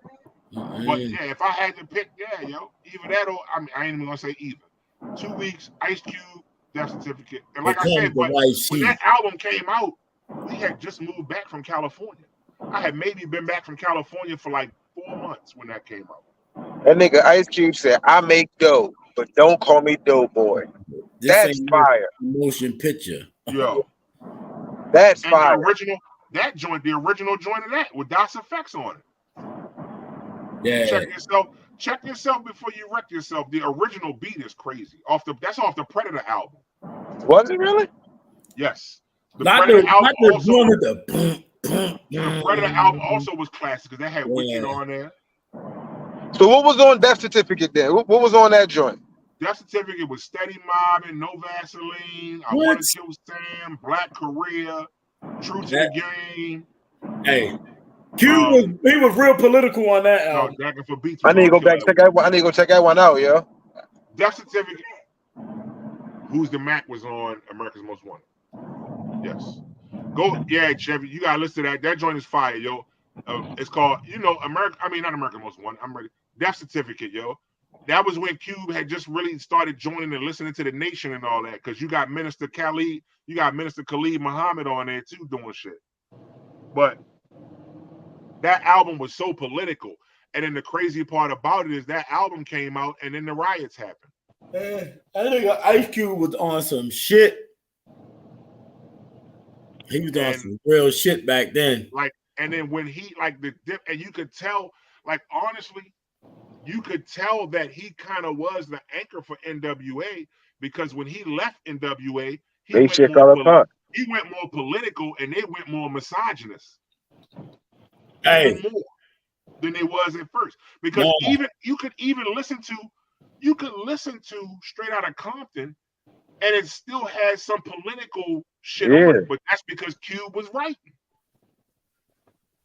But yeah, if I had to pick, either that or I ain't even gonna say either. 2 weeks, Ice Cube, Death Certificate. And like I said, but when that album came out, we had just moved back from California. I had maybe been back from California for like 4 months when that came out. That nigga Ice Cube said, I make dough, but don't call me dough boy. That's fire. Motion picture. Yo. That's fire. The original joint of that with DOS effects on it. Yeah. Check yourself before you wreck yourself. The original beat is crazy. That's off the Predator album. Was it really? Yes. The Not Predator the album also. one with the boom, boom, The Predator album also was classic because they had Wicked on there. So what was on Death Certificate then? What was on that joint? Death Certificate was Steady Mobbing, No Vaseline, I What? Want to Kill Sam, Black Korea, True to the Game. Hey, Q he was real political on that album. No, Jacking for Beats I was need to go on back check that one. I need to go check that one out, yo. Death Certificate. Who's the Mac was on America's Most Wanted. Yes. Go, yeah, Chevy. You gotta listen to that. That joint is fire, yo. It's called, America. I mean, not America's Most Wanted. I'm ready. Death Certificate, yo. That was when Cube had just really started joining and listening to the Nation and all that. Because you got Minister Khalid Muhammad on there too doing shit. But that album was so political. And then the crazy part about it is that album came out and then the riots happened. I think Ice Cube was on some shit. He was on some real shit back then. And then when he and you could tell, honestly, you could tell that he kind of was the anchor for NWA because when he left NWA, he went more political and they went more misogynist. Even more than they was at first. Because you could listen to Straight Outta Compton and it still has some political shit on it, but that's because Cube was writing.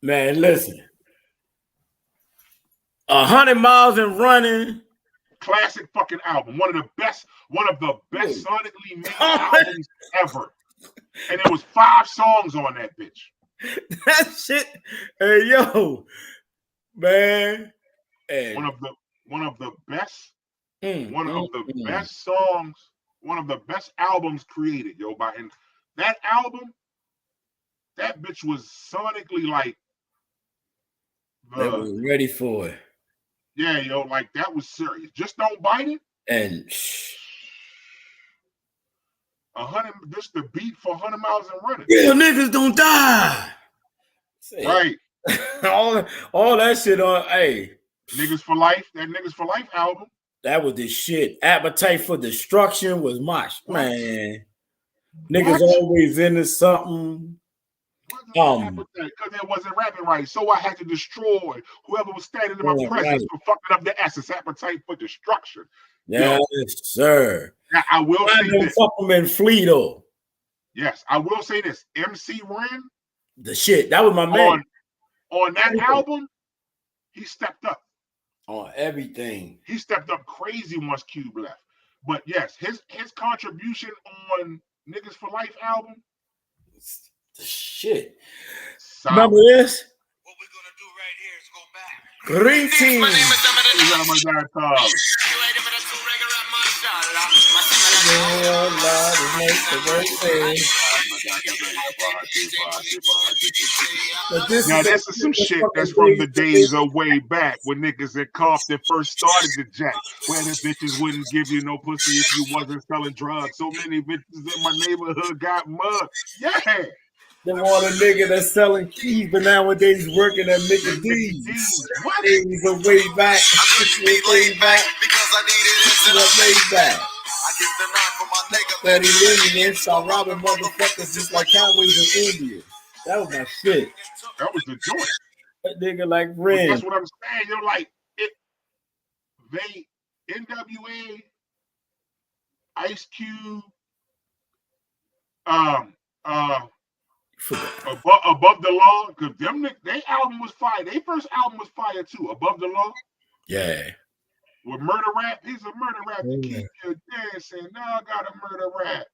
Man, listen. 100 Miles and Running. Classic fucking album. One of the best sonically made albums ever. And there was 5 songs on that bitch. That shit. Hey, yo. Man. Hey. One of the best songs, one of the best albums created, yo. And that album, that bitch was sonically like they was ready for it. Yeah, yo, that was serious. Just Don't Bite It. And just the beat for 100 Miles and Running. Real niggas don't die. Right. all that shit on. Hey, Niggas for Life. That Niggas for Life album. That was the shit. Appetite for Destruction was man. Niggas always into something. Because it wasn't rapping right, so I had to destroy whoever was standing in my presence for fucking up the essence. Appetite for Destruction. Yes, sir. Now, I will say this. Fuck them in Fleeto. Yes, I will say this. MC Ren, the shit. That was my man. On that album, he stepped up. On everything. He stepped up crazy once Cube left. But yes, his contribution on Niggas for Life album. The shit. Solid. Remember this? What we're gonna do right here is go back. Greetings. Now this is some shit that's from the days of way back when niggas in Compton first started the jack, where the bitches wouldn't give you no pussy if you wasn't selling drugs. So many bitches in my neighborhood got mud. Yeah. They want a nigga that's selling keys, but nowadays working at Mickey D's. What? Days are way back. Way back. Because I needed it. Way back. I give the knife for my nigga. 30 million start robbing motherfuckers just like cowboys in India. That was my shit. That was the joint. That nigga like Ren. That's what I'm saying. You're like NWA, Ice Cube, Above the Law, because their album was fire. Their first album was fire too. Above the Law. Yeah. With Murder Rap, he's a murder rap to keep you dancing. Now I got a murder rap.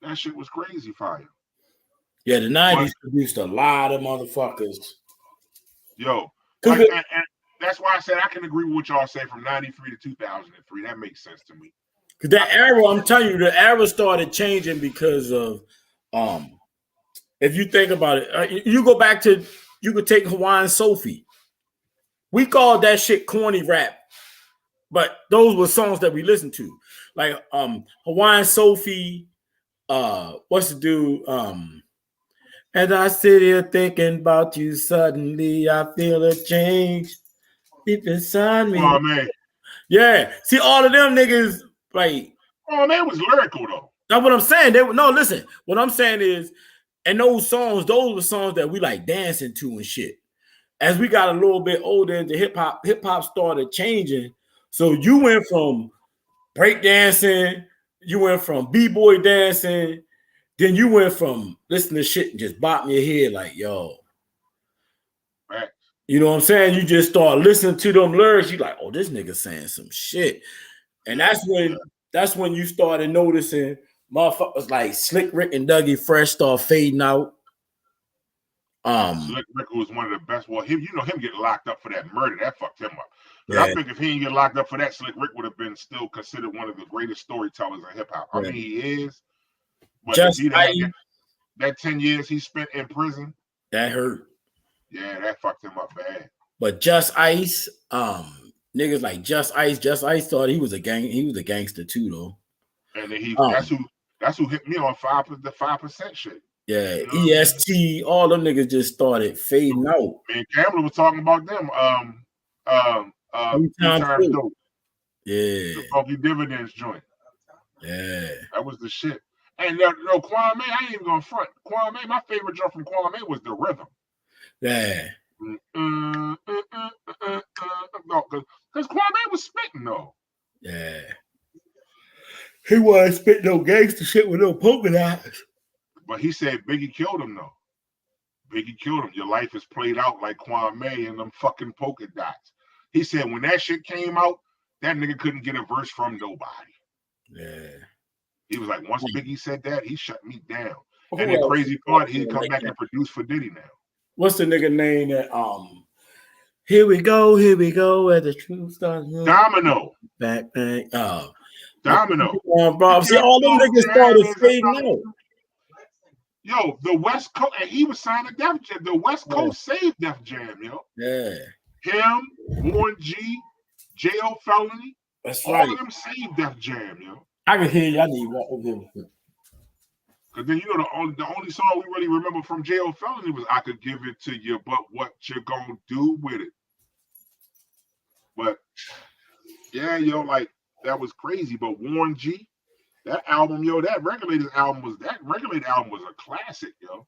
That shit was crazy fire. Yeah, the 90s produced a lot of motherfuckers. Yo, and that's why I said I can agree with what y'all say from 93 to 2003. That makes sense to me. Because that era, I'm telling you, the era started changing because of if you think about it, you go back to, you could take Hawaiian Sophie. We called that shit corny rap, but those were songs that we listened to. Like Hawaiian Sophie, what's the dude? As I sit here thinking about you, suddenly I feel a change deep inside me. Oh man. Yeah. See, all of them niggas, like, oh man, it was lyrical though. That's what I'm saying. No, listen. What I'm saying is, and those were songs that we like dancing to and shit. As we got a little bit older into hip hop started changing. So you went from break dancing, you went from b-boy dancing, then you went from listening to shit and just bopping your head like, yo. Right. You know what I'm saying? You just start listening to them lyrics. You like, oh, this nigga saying some shit. And that's when you started noticing motherfuckers like Slick Rick and Dougie Fresh start fading out. Slick Rick was one of the best. Well, him getting locked up for that murder, that fucked him up. But Yeah. I think if he didn't get locked up for that, Slick Rick would have been still considered one of the greatest storytellers in hip hop. I mean, he is. But Just if he had that 10 years he spent in prison, that hurt. Yeah, that fucked him up bad. But Just Ice, niggas like Just Ice thought he was a gangster too, though. And then that's who hit me on the 5% shit. Yeah, you know EST, all them niggas just started fading out. Man, Cameron was talking about them. 3 times dope. Yeah. The Funky Dividends joint. Yeah. That was the shit. And no, Kwame, I ain't even gonna front. Kwame, my favorite joint from Kwame was the rhythm. Yeah. No, because Kwame was spitting though. Yeah. He wasn't spitting no gangster shit with no polka dots. But he said Biggie killed him though. Biggie killed him. Your life is played out like Kwame and them fucking polka dots. He said when that shit came out, that nigga couldn't get a verse from nobody. Yeah. He was like, once Biggie said that, he shut me down. And the crazy part, he'd come back and produce for Diddy now. What's the nigga name that here we go, where the truth starts. Domino. Back. Domino. Bro. See, all them niggas started fading out. Yo, the West Coast, and he was signed to Def Jam. The West Coast saved Def Jam, yo. Yeah. Him, Warren G, J.O. Felony. That's all right. of them saved Def Jam, yo. I can hear you. I need one of them. Because then, you know, the only song we really remember from J.O. Felony was I Could Give It To You, but what you gonna do with it? But, yeah, yo, like, that was crazy. But Warren G, that album, yo, that Regulated album was a classic, yo.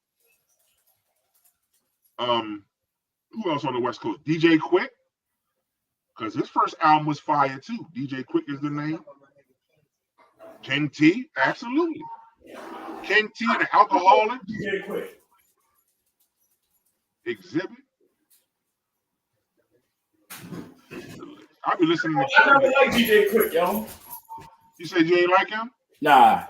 Who else on the West Coast? DJ Quick, because his first album was fire too. DJ Quick is the name. King T, absolutely. King T, the Alcoholic. DJ Quick. Exhibit. I be listening to. I never like DJ Quick, yo. You said you ain't like him? Nah.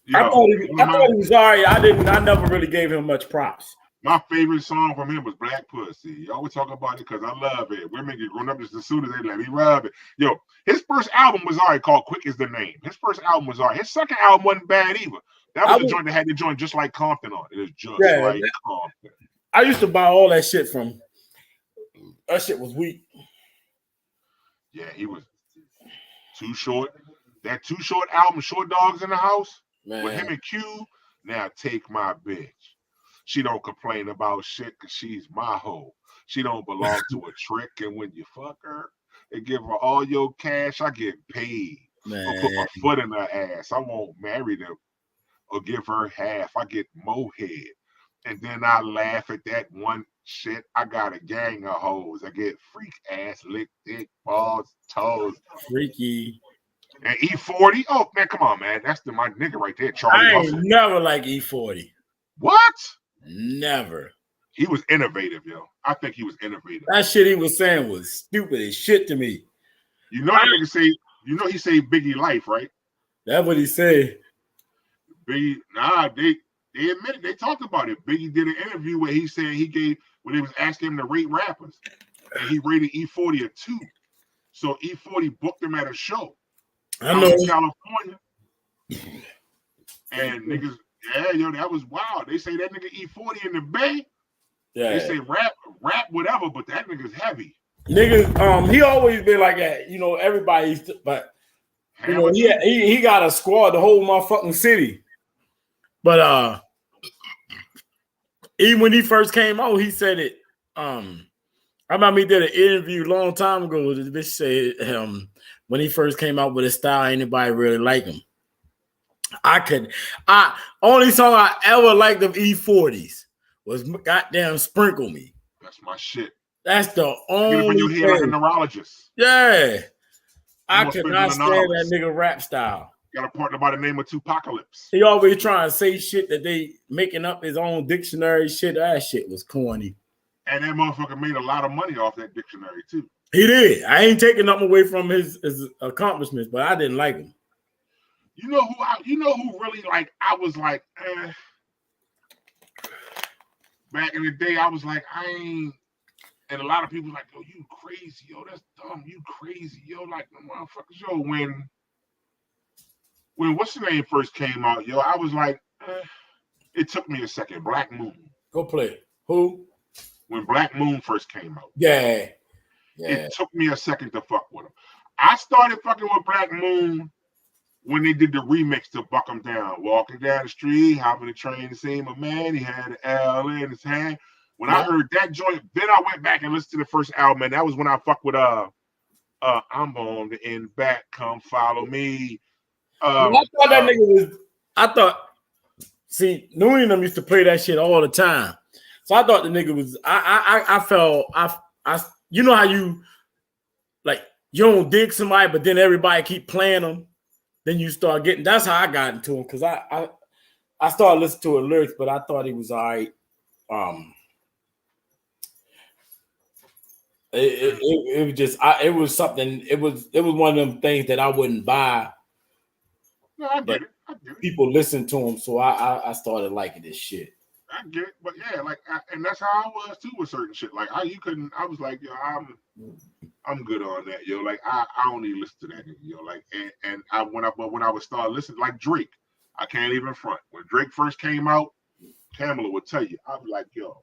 Yo, I thought he was sorry. I never really gave him much props. My favorite song from him was Black Pussy. You always talk about it because I love it. Women get grown up just as soon as they let me rub it. Yo, his first album was alright called Quick Is the Name. His first album was alright. His second album wasn't bad either. That was the joint that had the joint just like Compton on it. It's just like Compton. I used to buy all that shit from. That shit was weak. Yeah, he was Too Short. That Too Short album, Short Dogs in the House, with him and Q. Now take my bitch. She don't complain about shit because she's my hoe. She don't belong to a trick, and when you fuck her and give her all your cash, I get paid. I'll put my foot in her ass. I won't marry them or give her half. I get more head. And then I laugh at that one shit. I got a gang of hoes. I get freak ass, lick, dick, balls, toes. Freaky. And E40. Oh, man, come on, man. That's my nigga right there, Charlie I ain't Hustle. never like E40. What? Never. He was innovative, yo. I think he was innovative. That shit he was saying was stupid as shit to me. You know that nigga say, he saved Biggie life, right? That's what he said. Biggie, they admitted, they talked about it. Biggie did an interview where he said when they was asking him to rate rappers, and he rated E40 a 2. So E40 booked him at a show. I know. In California. And niggas, yeah, yo, that was wild. They say that nigga E40 in the Bay. Yeah. They say rap, whatever, but that nigga's heavy. Niggas, he always been like that. You know, everybody, but you know, he got a squad the whole motherfucking city. But even when he first came out, he said it. I remember he did an interview a long time ago. This bitch said, when he first came out with his style, anybody really liked him. Only song I ever liked of E40s was goddamn Sprinkle Me. That's my shit. That's the only Get it when you hear like a thing. neurologist. Yeah. I Almost could been not an stand anonymous. that nigga rap style. Got a partner by the name of Tupacalypse. He always trying to say shit that they making up his own dictionary shit. That shit was corny. And that motherfucker made a lot of money off that dictionary too. He did. I ain't taking nothing away from his accomplishments, but I didn't like him. You know who really like, I was like, back in the day, I was like, I ain't, and a lot of people like, yo, you crazy, yo, that's dumb, you crazy, yo, like, motherfuckers, yo, when what's the name first came out, yo, I was like, it took me a second. Black Moon. Go play. Who? When Black Moon first came out. Yeah. It took me a second to fuck with him. I started fucking with Black Moon when they did the remix to Buck 'Em Down. Walking down the street, hopping the train to see my man. He had an L in his hand. When I heard that joint, then I went back and listened to the first album, and that was when I fucked with I'm on the end back, come follow me. I thought that nigga was. See, Noonie and them used to play that shit all the time, so I thought the nigga was. I felt you know how you like you don't dig somebody, but then everybody keep playing them, then you start getting. That's how I got into him because I started listening to his lyrics, but I thought he was all right. It was just it was something. It was one of them things that I wouldn't buy. No, I get it. People listen to him, so I started liking this shit. I get it, but yeah, like, and that's how I was too with certain shit. Like, I was like, yo, I'm good on that, yo. Like, I don't even listen to that, yo. Like, and when I would start listening, like Drake, I can't even front. When Drake first came out, Kamala would tell you, I'd be like, yo,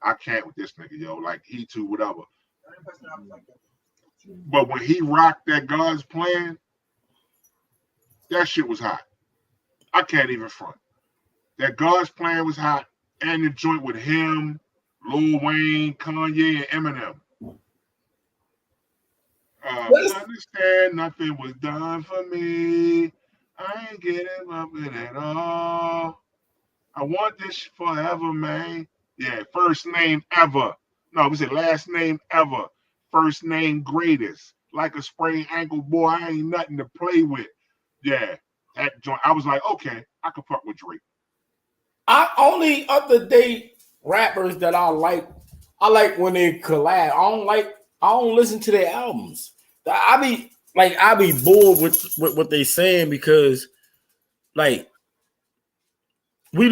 I can't with this nigga, yo. Like, he too, whatever. But when he rocked that God's Plan, that shit was hot. I can't even front. That God's Plan was hot, and the joint with him, Lil Wayne, Kanye, and Eminem. Understand nothing was done for me. I ain't getting up with it at all. I want this forever, man. Yeah, first name ever. No, we said last name ever. First name greatest. Like a sprained ankle, boy, I ain't nothing to play with. Yeah, that joint. I was like, okay, I could fuck with Drake. I only other day rappers that I like when they collab. I don't listen to their albums. I be bored with what they saying because like we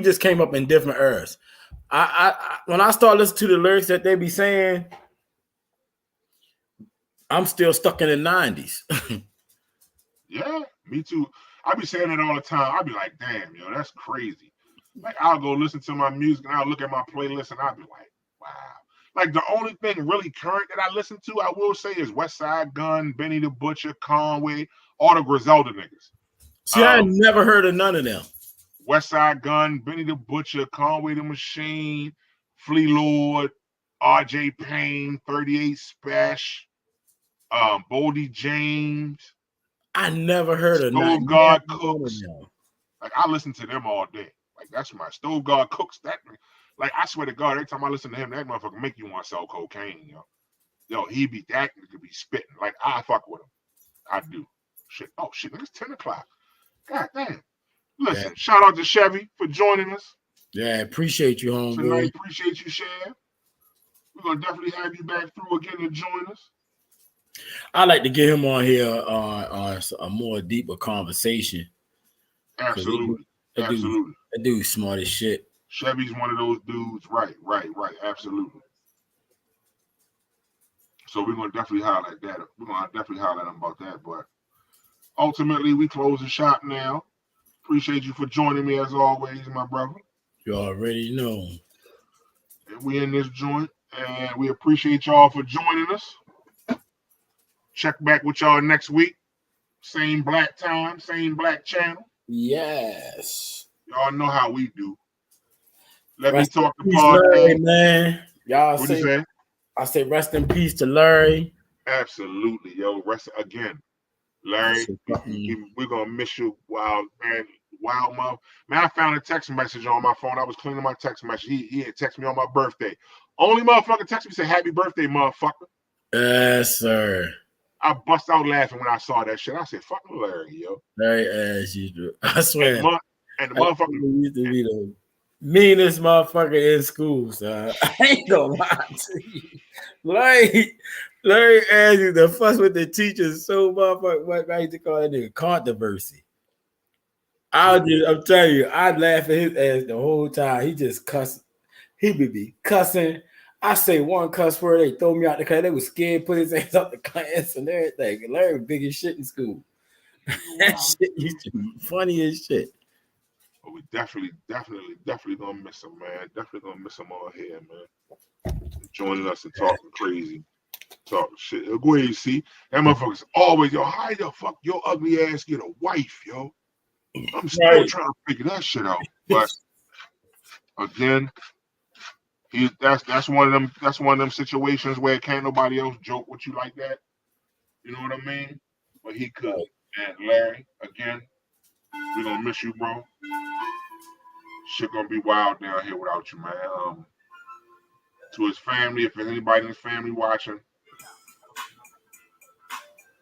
just came up in different eras. I when I start listening to the lyrics that they be saying, I'm still stuck in the 90s. Yeah, me too. I be saying it all the time. I be like, damn, yo, that's crazy. Like, I'll go listen to my music and I'll look at my playlist and I'll be like, wow. Like, the only thing really current that I listen to, I will say, is Westside Gun, Benny the Butcher, Conway, all the Griselda niggas. See, I never heard of none of them. Westside Gun, Benny the Butcher, Conway the Machine, Flea Lord, RJ Payne, 38 Special, Boldy James. I never heard of Stove God Cooks. Like, I listen to them all day. Like, that's my Stove God Cooks. That, like, I swear to God, every time I listen to him, that motherfucker make you want to sell cocaine, yo. Yo, he be that nigga be spitting. Like, I fuck with him. I do. Shit. Oh shit, it's 10 o'clock. God damn. Listen, shout out to Chevy for joining us. Yeah, appreciate you, homeboy. Tonight, appreciate you, Chef. We're gonna definitely have you back through again to join us. I like to get him on here on a more deeper conversation. Absolutely. Absolutely. That dude's smart as shit. Chevy's one of those dudes. Right. Absolutely. So we're gonna definitely highlight that. We're gonna definitely highlight him about that. But ultimately, we close the shop now. Appreciate you for joining me as always, my brother. You already know. And we in this joint, and we appreciate y'all for joining us. Check back with y'all next week. Same black time, same black channel. Yes. Y'all know how we do. Let Rest me talk to peace, Paul. Larry, man. Y'all What you say? I say rest in peace to Larry. Absolutely, yo. Rest again, Larry. We're gonna miss you, wild man, wild mother. Man, I found a text message on my phone. I was cleaning my text message. He had texted me on my birthday. Only motherfucker text me say happy birthday, motherfucker. Yes, sir. I bust out laughing when I saw that shit. I said, "Fucking Larry, yo." Very as usual. I swear. And the motherfucker used to be the meanest motherfucker in school, son. I ain't gonna lie to you. Larry asked you the fuss with the teachers so motherfucker. What I used to call that nigga controversy. I'm telling you, I'd laugh at his ass the whole time. He just cuss. He would be cussing. I say one cuss word, they throw me out the class. They was scared, put his hands up the class and everything. Larry big as shit in school. That shit used to be funny as shit. But we definitely gonna miss him, man. Definitely gonna miss him all here, man. Joining us and talking crazy. Talking shit. Go ahead, see. That motherfucker's always, yo, how the fuck your ugly ass get a wife, yo? I'm still trying to figure that shit out. But again, that's one of them situations where can't nobody else joke with you like that. You know what I mean? But he could. And Larry, again, we're gonna miss you, bro. Shit gonna be wild down here without you, man. To his family, if there's anybody in his family watching.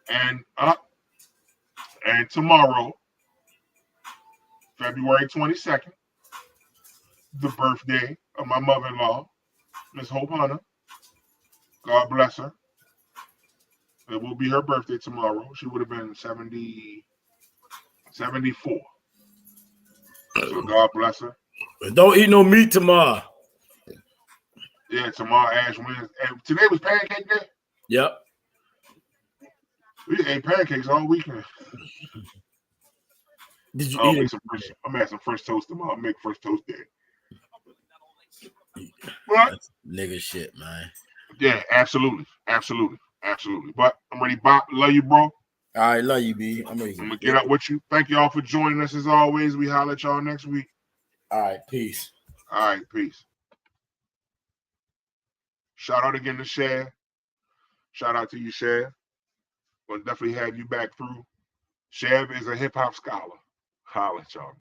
And tomorrow, February 22nd, the birthday of my mother-in-law, Miss Hope Hunter. God bless her. It will be her birthday tomorrow. She would have been 74. So God bless her. Don't eat no meat tomorrow. Yeah, tomorrow Ash Wednesday. And today was pancake day? Yep. We ate pancakes all weekend. Did you eat it? I'm gonna have some French toast tomorrow. I'll make French toast day. What? That's nigga shit, man. Yeah, absolutely. But I'm ready, Bob. Love you, bro. All right, love you, B. I'm gonna get up with you. Thank y'all for joining us as always. We holler at y'all next week. All right, peace. All right, peace. Shout out again to Shad. Shout out to you, Shad. We'll definitely have you back through. Shad is a hip hop scholar. Holler at y'all.